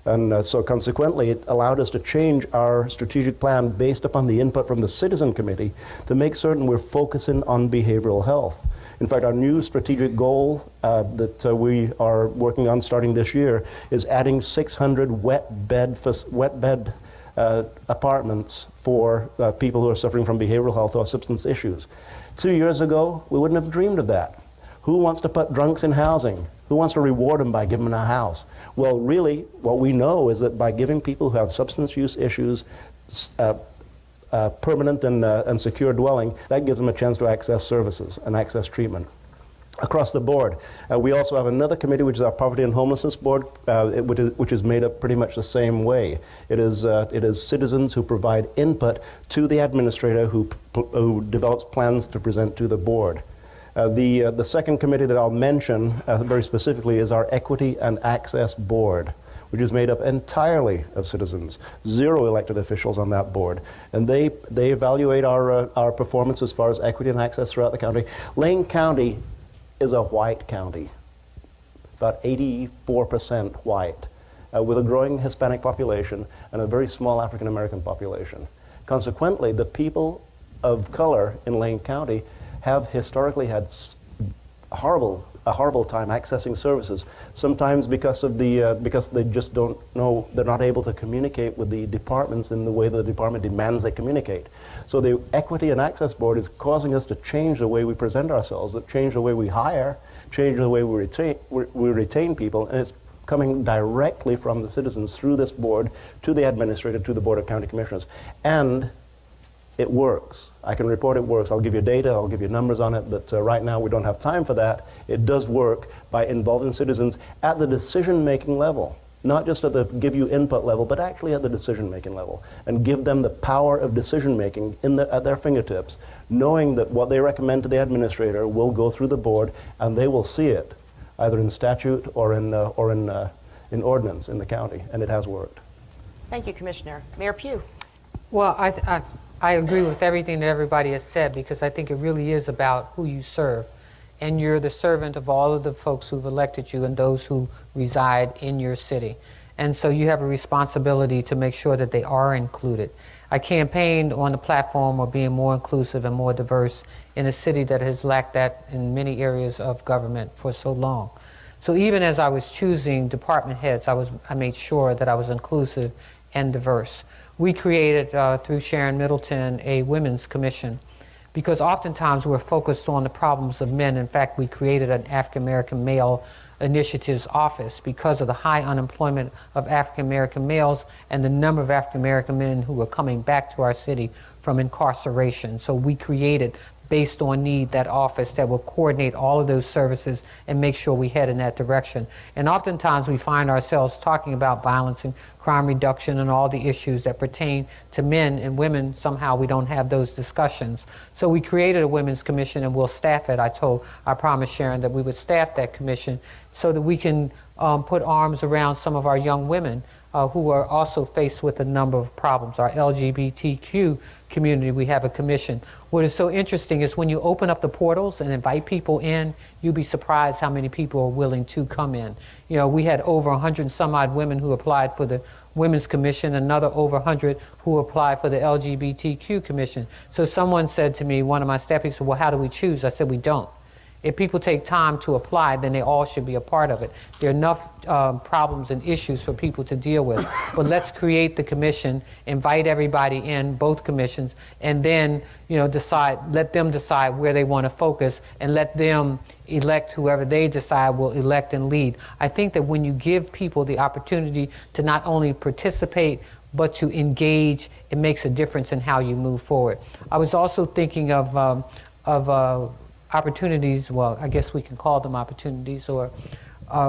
And so consequently, it allowed us to change our strategic plan based upon the input from the Citizen Committee to make certain we're focusing on behavioral health. In fact, our new strategic goal that we are working on starting this year is adding 600 wet bed apartments for people who are suffering from behavioral health or substance issues. 2 years ago, we wouldn't have dreamed of that. Who wants to put drunks in housing? Who wants to reward them by giving them a house? Well, really, what we know is that by giving people who have substance use issues permanent and secure dwelling, that gives them a chance to access services and access treatment across the board. We also have another committee, which is our Poverty and Homelessness Board, which is made up pretty much the same way. It is citizens who provide input to the administrator who develops plans to present to the board. The second committee that I'll mention very specifically is our Equity and Access Board, which is made up entirely of citizens, 0 elected officials on that board. And they evaluate our performance as far as equity and access throughout the county. Lane County is a white county, about 84% white, with a growing Hispanic population and a very small African American population. Consequently, the people of color in Lane County have historically had a horrible time accessing services, sometimes because they just don't know, they're not able to communicate with the departments in the way the department demands they communicate. So the Equity and Access Board is causing us to change the way we present ourselves, change the way we hire, change the way we retain people, and it's coming directly from the citizens through this board to the administrator, to the Board of County Commissioners. And it works. I can report it works. I'll give you data, I'll give you numbers on it, but right now we don't have time for that. It does work by involving citizens at the decision-making level, not just at the give you input level, but actually at the decision-making level, and give them the power of decision-making at their fingertips, knowing that what they recommend to the administrator will go through the board, and they will see it, either in statute or in ordinance in the county, and it has worked. Thank you, Commissioner. Mayor Pugh. Well, I agree with everything that everybody has said, because I think it really is about who you serve. And you're the servant of all of the folks who've elected you and those who reside in your city. And so you have a responsibility to make sure that they are included. I campaigned on the platform of being more inclusive and more diverse in a city that has lacked that in many areas of government for so long. So even as I was choosing department heads, I made sure that I was inclusive and diverse. We created, through Sharon Middleton, a women's commission, because oftentimes we're focused on the problems of men. In fact, we created an African American Male Initiatives Office because of the high unemployment of African American males and the number of African American men who were coming back to our city from incarceration. So we created, based on need, that office that will coordinate all of those services and make sure we head in that direction. And oftentimes we find ourselves talking about violence and crime reduction and all the issues that pertain to men and women. Somehow we don't have those discussions. So we created a women's commission, and we'll staff it. I promised Sharon that we would staff that commission so that we can put arms around some of our young women who are also faced with a number of problems. Our LGBTQ community, we have a commission. What is so interesting is when you open up the portals and invite people in, you'll be surprised how many people are willing to come in. You know, we had over 100 and some odd women who applied for the Women's Commission, another over 100 who applied for the LGBTQ Commission. So someone said to me, one of my staffies said, well, how do we choose? I said, we don't. If people take time to apply, then they all should be a part of it. There are enough problems and issues for people to deal with. But let's create the commission, invite everybody in, both commissions, and then let them decide where they want to focus, and let them elect whoever they decide will elect and lead. I think that when you give people the opportunity to not only participate, but to engage, it makes a difference in how you move forward. I was also thinking of opportunities, well, I guess we can call them opportunities, or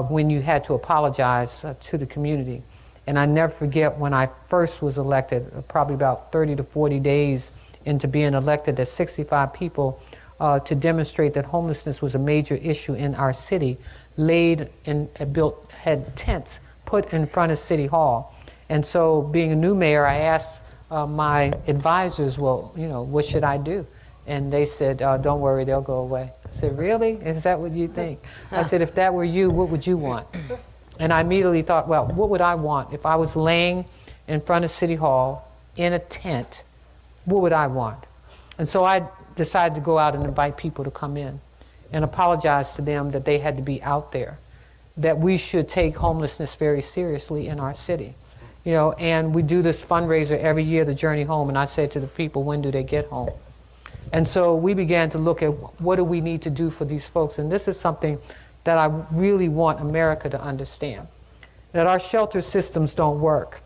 when you had to apologize to the community. And I never forget when I first was elected, probably about 30 to 40 days into being elected, that 65 people to demonstrate that homelessness was a major issue in our city, had tents put in front of City Hall. And so being a new mayor, I asked my advisors, well, what should I do? And they said, don't worry, they'll go away. I said, really? Is that what you think? I said, if that were you, what would you want? And I immediately thought, well, what would I want? If I was laying in front of City Hall in a tent, what would I want? And so I decided to go out and invite people to come in and apologize to them that they had to be out there, that we should take homelessness very seriously in our city. And we do this fundraiser every year, the Journey Home, and I said to the people, when do they get home? And so we began to look at what do we need to do for these folks. And this is something that I really want America to understand, that our shelter systems don't work.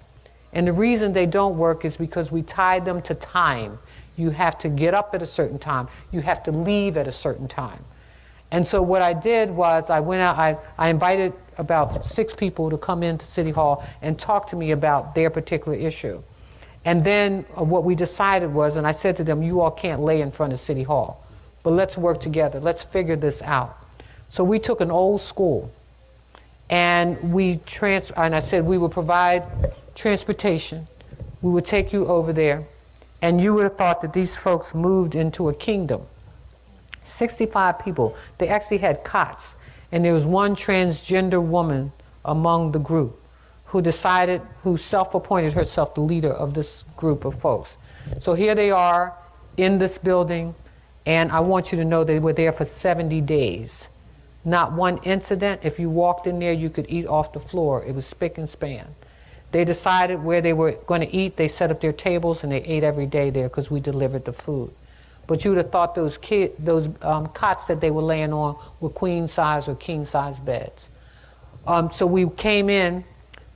And the reason they don't work is because we tied them to time. You have to get up at a certain time. You have to leave at a certain time. And so what I did was I went out, I invited about 6 people to come into City Hall and talk to me about their particular issue. And then what we decided was, and I said to them, you all can't lay in front of City Hall, but let's work together. Let's figure this out. So we took an old school and and I said we would provide transportation. We would take you over there, and you would have thought that these folks moved into a kingdom. 65 people. They actually had cots, and there was one transgender woman among the group who self-appointed herself the leader of this group of folks. So here they are in this building, and I want you to know they were there for 70 days. Not one incident. If you walked in there, you could eat off the floor. It was spick and span. They decided where they were going to eat. They set up their tables, and they ate every day there because we delivered the food. But you would have thought those cots that they were laying on were queen size or king size beds. So we came in.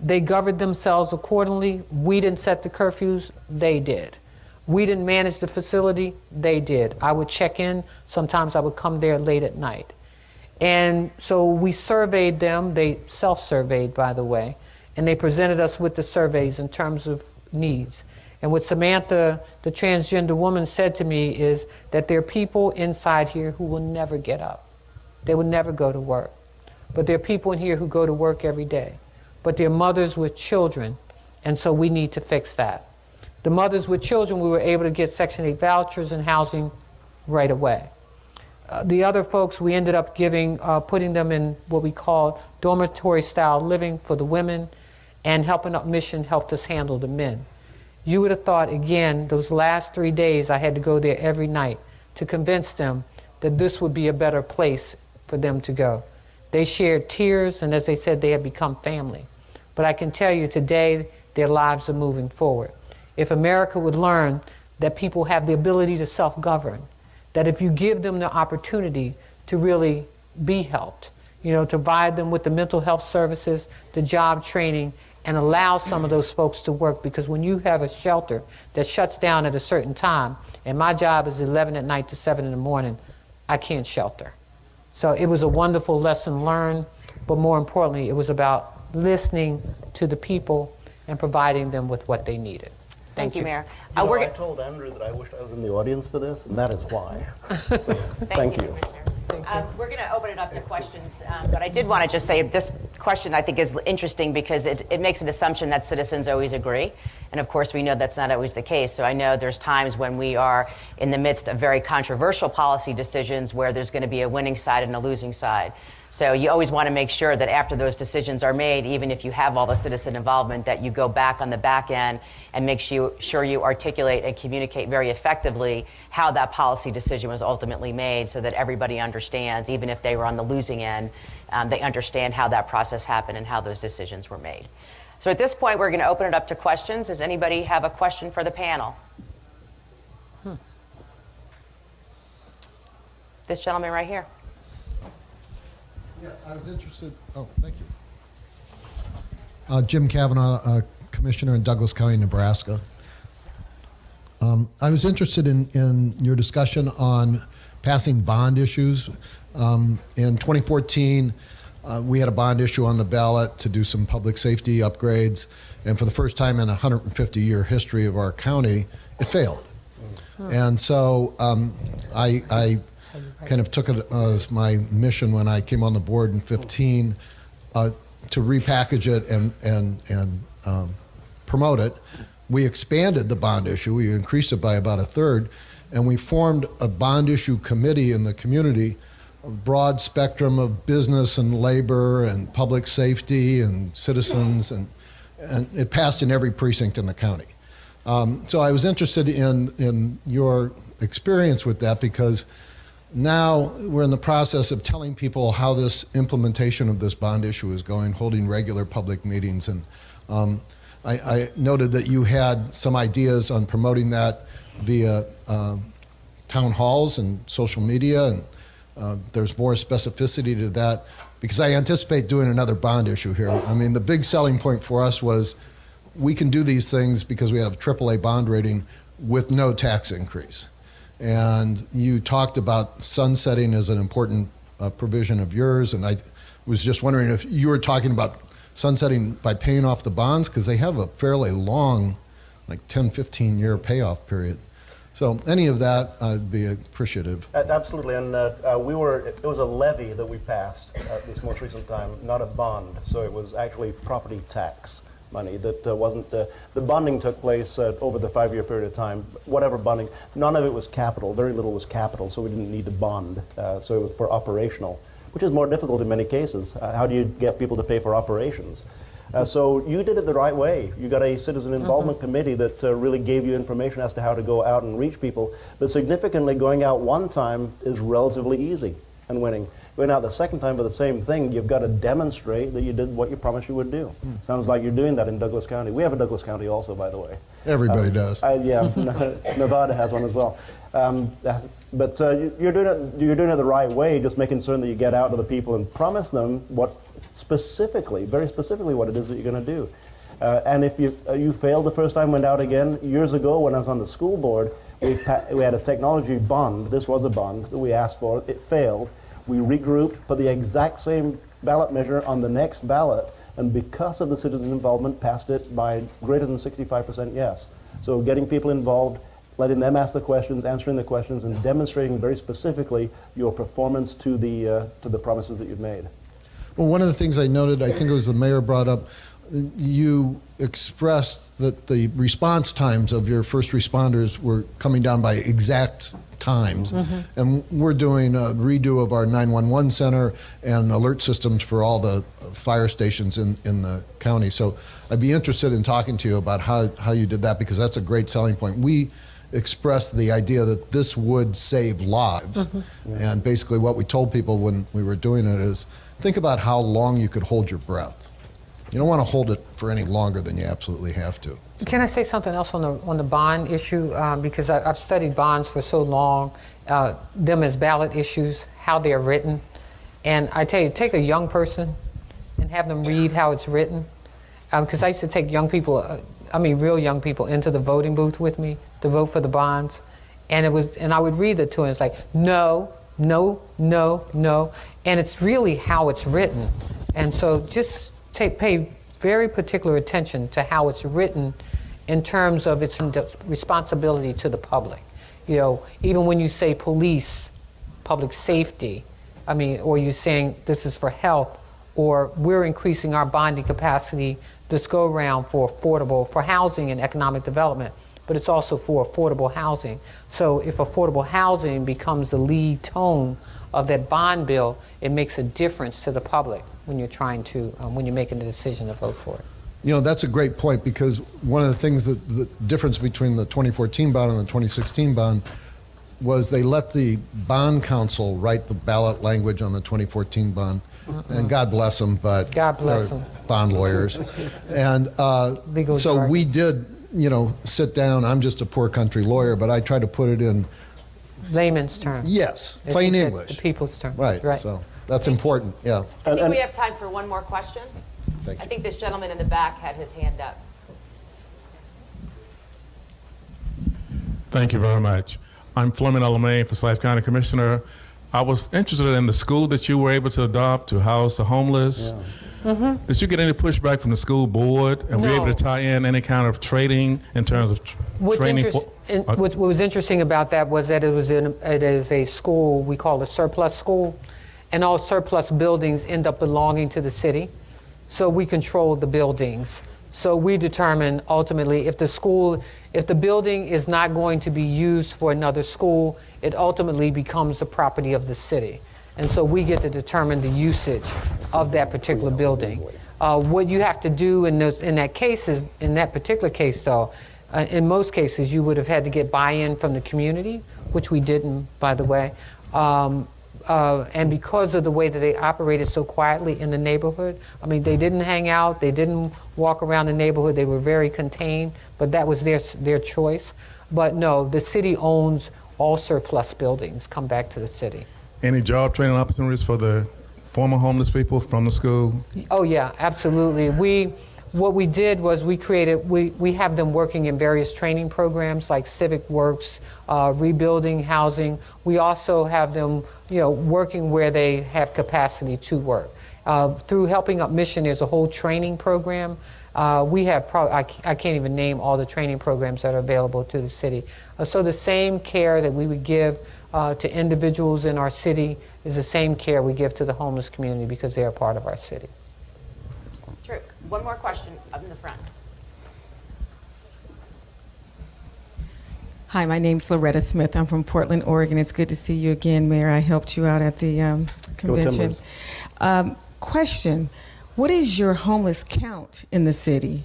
They governed themselves accordingly. We didn't set the curfews. They did. We didn't manage the facility. They did. I would check in. Sometimes I would come there late at night. And so we surveyed them. They self-surveyed, by the way. And they presented us with the surveys in terms of needs. And what Samantha, the transgender woman, said to me is that there are people inside here who will never get up. They will never go to work. But there are people in here who go to work every day. But they're mothers with children, and so we need to fix that. The mothers with children, we were able to get Section 8 vouchers and housing right away. The other folks, we ended up putting them in what we call dormitory-style living for the women, and Helping Up Mission helped us handle the men. You would have thought, again, those last 3 days, I had to go there every night to convince them that this would be a better place for them to go. They shared tears, and as they said, they had become family. But I can tell you today, their lives are moving forward. If America would learn that people have the ability to self-govern, that if you give them the opportunity to really be helped, to provide them with the mental health services, the job training, and allow some of those folks to work, because when you have a shelter that shuts down at a certain time, and my job is 11 at night to 7 in the morning, I can't shelter. So it was a wonderful lesson learned, but more importantly, it was about listening to the people and providing them with what they needed. Thank you, Mayor. I told Andrew that I wished I was in the audience for this, and that is why. So, thank you. We're going to open it up to questions, but I did want to just say this question I think is interesting because it makes an assumption that citizens always agree, and of course we know that's not always the case. So I know there's times when we are in the midst of very controversial policy decisions where there's going to be a winning side and a losing side. So you always want to make sure that after those decisions are made, even if you have all the citizen involvement, that you go back on the back end and make sure you articulate and communicate very effectively how that policy decision was ultimately made so that everybody understands, even if they were on the losing end, they understand how that process happened and how those decisions were made. So at this point, we're going to open it up to questions. Does anybody have a question for the panel? This gentleman right here. Yes, I was interested. Oh, thank you. Jim Kavanaugh, Commissioner in Douglas County, Nebraska. I was interested in your discussion on passing bond issues. In 2014, we had a bond issue on the ballot to do some public safety upgrades, and for the first time in a 150-year history of our county, it failed. And so I kind of took it as my mission when I came on the board in 15 to repackage it and promote it. We expanded the bond issue. We increased it by about 1/3, and we formed a bond issue committee in the community, a broad spectrum of business and labor and public safety and citizens, and it passed in every precinct in the county. So I was interested in your experience with that, because now we're in the process of telling people how this implementation of this bond issue is going, holding regular public meetings. And I noted that you had some ideas on promoting that via town halls and social media, and there's more specificity to that, because I anticipate doing another bond issue here. I mean, the big selling point for us was we can do these things because we have AAA bond rating with no tax increase. And you talked about sunsetting as an important provision of yours, and I was just wondering if you were talking about sunsetting by paying off the bonds, because they have a fairly long, like 10, 15-year payoff period. So any of that, I'd be appreciative. Absolutely, and it was a levy that we passed at this most recent time, not a bond. So it was actually property tax money that wasn't, the bonding took place over the 5-year period of time. Whatever bonding, none of it was capital, very little was capital, so we didn't need to bond. So it was for operational, which is more difficult in many cases. How do you get people to pay for operations? So you did it the right way. You got a citizen involvement committee that really gave you information as to how to go out and reach people. But significantly, going out one time is relatively easy and winning. Going out the second time for the same thing, you've got to demonstrate that you did what you promised you would do. Sounds like you're doing that in Douglas County. We have a Douglas County also, by the way. Everybody does. Yeah, Nevada has one as well. But you're doing it the right way, just making certain that you get out to the people and promise them what specifically, very specifically, what it is that you're going to do. And if you failed the first time, went out again. Years ago, when I was on the school board, we had a technology bond. This was a bond that we asked for. It failed. We regrouped, put the exact same ballot measure on the next ballot, and because of the citizen involvement, passed it by greater than 65% yes. So getting people involved, letting them ask the questions, answering the questions, and demonstrating very specifically your performance to the promises that you've made. Well, one of the things I noted, I think it was the mayor brought up, you expressed that the response times of your first responders were coming down by exact times. And we're doing a redo of our 911 center and alert systems for all the fire stations in the county. So I'd be interested in talking to you about how you did that, because that's a great selling point. We expressed the idea that this would save lives. And basically what we told people when we were doing it is, think about how long you could hold your breath. You don't want to hold it for any longer than you absolutely have to. Can I say something else on the bond issue? Because I've studied bonds for so long, them as ballot issues, how they're written. And I tell you, take a young person and have them read how it's written. Because I used to take young people, real young people, into the voting booth with me to vote for the bonds. And I would read it to them. It's like, no, no, no, no. And it's really how it's written. And so just pay very particular attention to how it's written in terms of its responsibility to the public. You know, even when you say police, public safety, or you're saying this is for health, or we're increasing our bonding capacity this go around for housing and economic development, but it's also for affordable housing. So if affordable housing becomes the lead tone of that bond bill, it makes a difference to the public when you're trying to, when you're making the decision to vote for it. You know, that's a great point, because one of the things that the difference between the 2014 bond and the 2016 bond was they let the bond council write the ballot language on the 2014 bond. And God bless them, but God bless them. Bond lawyers. And so jargon. We did, sit down. I'm just a poor country lawyer, but I tried to put it in layman's terms. Yes, plain English. The people's terms. Right. So that's important. Yeah. I think we have time for one more question. Thank you. I think this gentleman in the back had his hand up. Thank you very much. I'm Fleming Alamain, Forsyth County Commissioner. I was interested in the school that you were able to adopt to house the homeless. Yeah. Did you get any pushback from the school board? And were you able to tie in any kind of trading in terms of training? What was interesting about that was that it is a school we call a surplus school, and all surplus buildings end up belonging to the city. So we control the buildings. So we determine ultimately if the building is not going to be used for another school, it ultimately becomes the property of the city. And so we get to determine the usage of that particular building. What you have to do in that particular case though, in most cases you would have had to get buy-in from the community, which we didn't, by the way. And because of the way that they operated so quietly in the neighborhood, they didn't hang out, they didn't walk around the neighborhood, they were very contained, but that was their choice. But no, the city owns all surplus buildings come back to the city. Any job training opportunities for the former homeless people from the school? Oh yeah, absolutely. What we did was we have them working in various training programs like Civic Works, rebuilding housing. We also have them, working where they have capacity to work. Through Helping Up Mission, there's a whole training program. We have I can't even name all the training programs that are available to the city. So the same care that we would give to individuals in our city is the same care we give to the homeless community because they are part of our city. True. One more question up in the front. Hi, my name's Loretta Smith. I'm from Portland, Oregon. It's good to see you again, Mayor. I helped you out at the convention. Question, what is your homeless count in the city?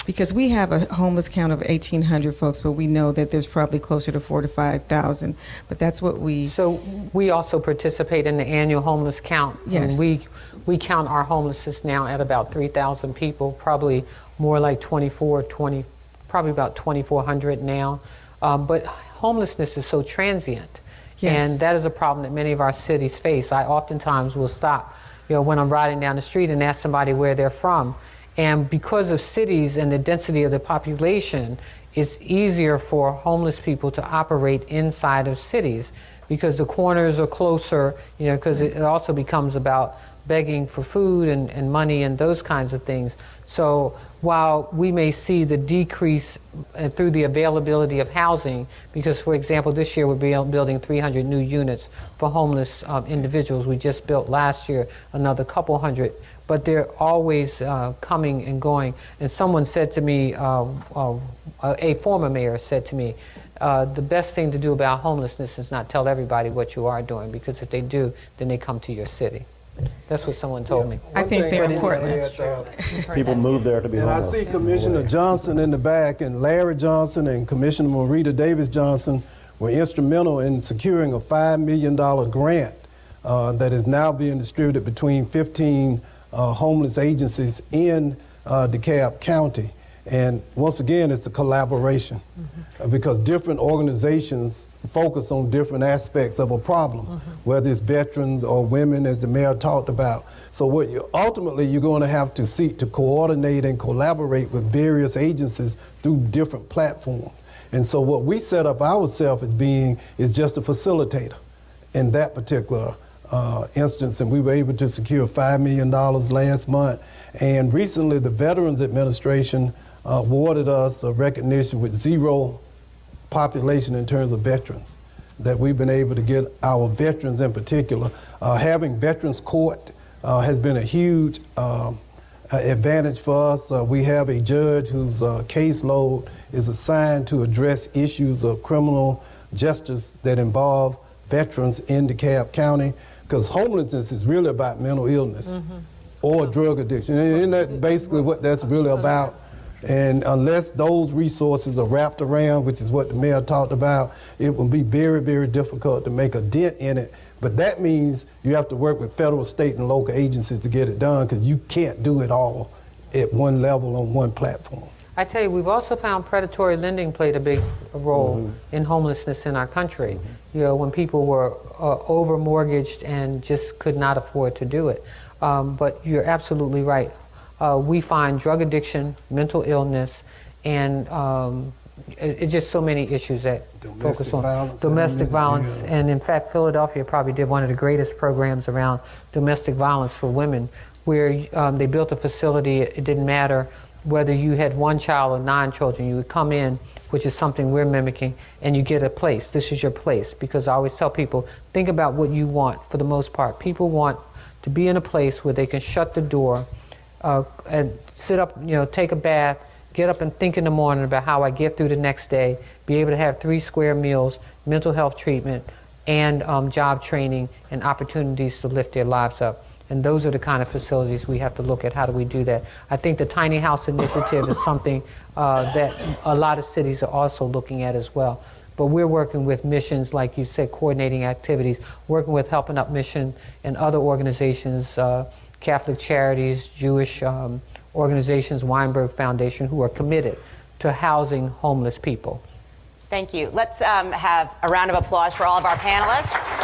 Because we have a homeless count of 1,800 folks, but we know that there's probably closer to 4,000 to 5,000. But that's what we... So we also participate in the annual homeless count. Yes. And we count our homelessness now at about 3,000 people, probably more like probably about 2,400 now. But homelessness is so transient. Yes. And that is a problem that many of our cities face. I oftentimes will stop, when I'm riding down the street and ask somebody where they're from. And because of cities and the density of the population, it's easier for homeless people to operate inside of cities because the corners are closer, because it also becomes about begging for food and money and those kinds of things. So while we may see the decrease through the availability of housing, because for example, this year we're building 300 new units for homeless individuals. We just built last year another couple hundred, but they're always coming and going. And someone said to me, a former mayor said to me, the best thing to do about homelessness is not tell everybody what you are doing, because if they do, then they come to your city. That's what someone told me. I think they're in Portland. People move there to be And I homeless. see Commissioner Johnson in the back, and Larry Johnson and Commissioner Marita Davis Johnson were instrumental in securing a $5 million grant that is now being distributed between 15 homeless agencies in DeKalb County. And once again, it's a collaboration because different organizations focus on different aspects of a problem, whether it's veterans or women, as the mayor talked about. So what ultimately you're going to have to seek to coordinate and collaborate with various agencies through different platforms. And so what we set up ourselves as being is just a facilitator in that particular instance, and we were able to secure $5 million last month. And recently the Veterans Administration awarded us a recognition with zero population in terms of veterans, that we've been able to get our veterans in particular. Having Veterans Court has been a huge advantage for us. We have a judge whose caseload is assigned to address issues of criminal justice that involve veterans in DeKalb County, because homelessness is really about mental illness or drug addiction. Isn't that basically what that's really about? And unless those resources are wrapped around, which is what the mayor talked about, it will be very, very difficult to make a dent in it. But that means you have to work with federal, state, and local agencies to get it done, because you can't do it all at one level on one platform. I tell you, we've also found predatory lending played a big role in homelessness in our country. When people were over-mortgaged and just could not afford to do it. But you're absolutely right. We find drug addiction, mental illness, and it's just so many issues that focus on domestic violence. And in fact, Philadelphia probably did one of the greatest programs around domestic violence for women, where they built a facility. It didn't matter whether you had one child or 9 children. You would come in, which is something we're mimicking, and you get a place. This is your place. Because I always tell people, think about what you want. For the most part, people want to be in a place where they can shut the door and sit up, take a bath, get up and think in the morning about how I get through the next day, be able to have 3 square meals, mental health treatment, and job training and opportunities to lift their lives up. And those are the kind of facilities we have to look at. How do we do that? I think the Tiny House Initiative is something that a lot of cities are also looking at as well. But we're working with missions, like you said, coordinating activities, working with Helping Up Mission and other organizations, Catholic Charities, Jewish organizations, Weinberg Foundation, who are committed to housing homeless people. Thank you. Let's have a round of applause for all of our panelists.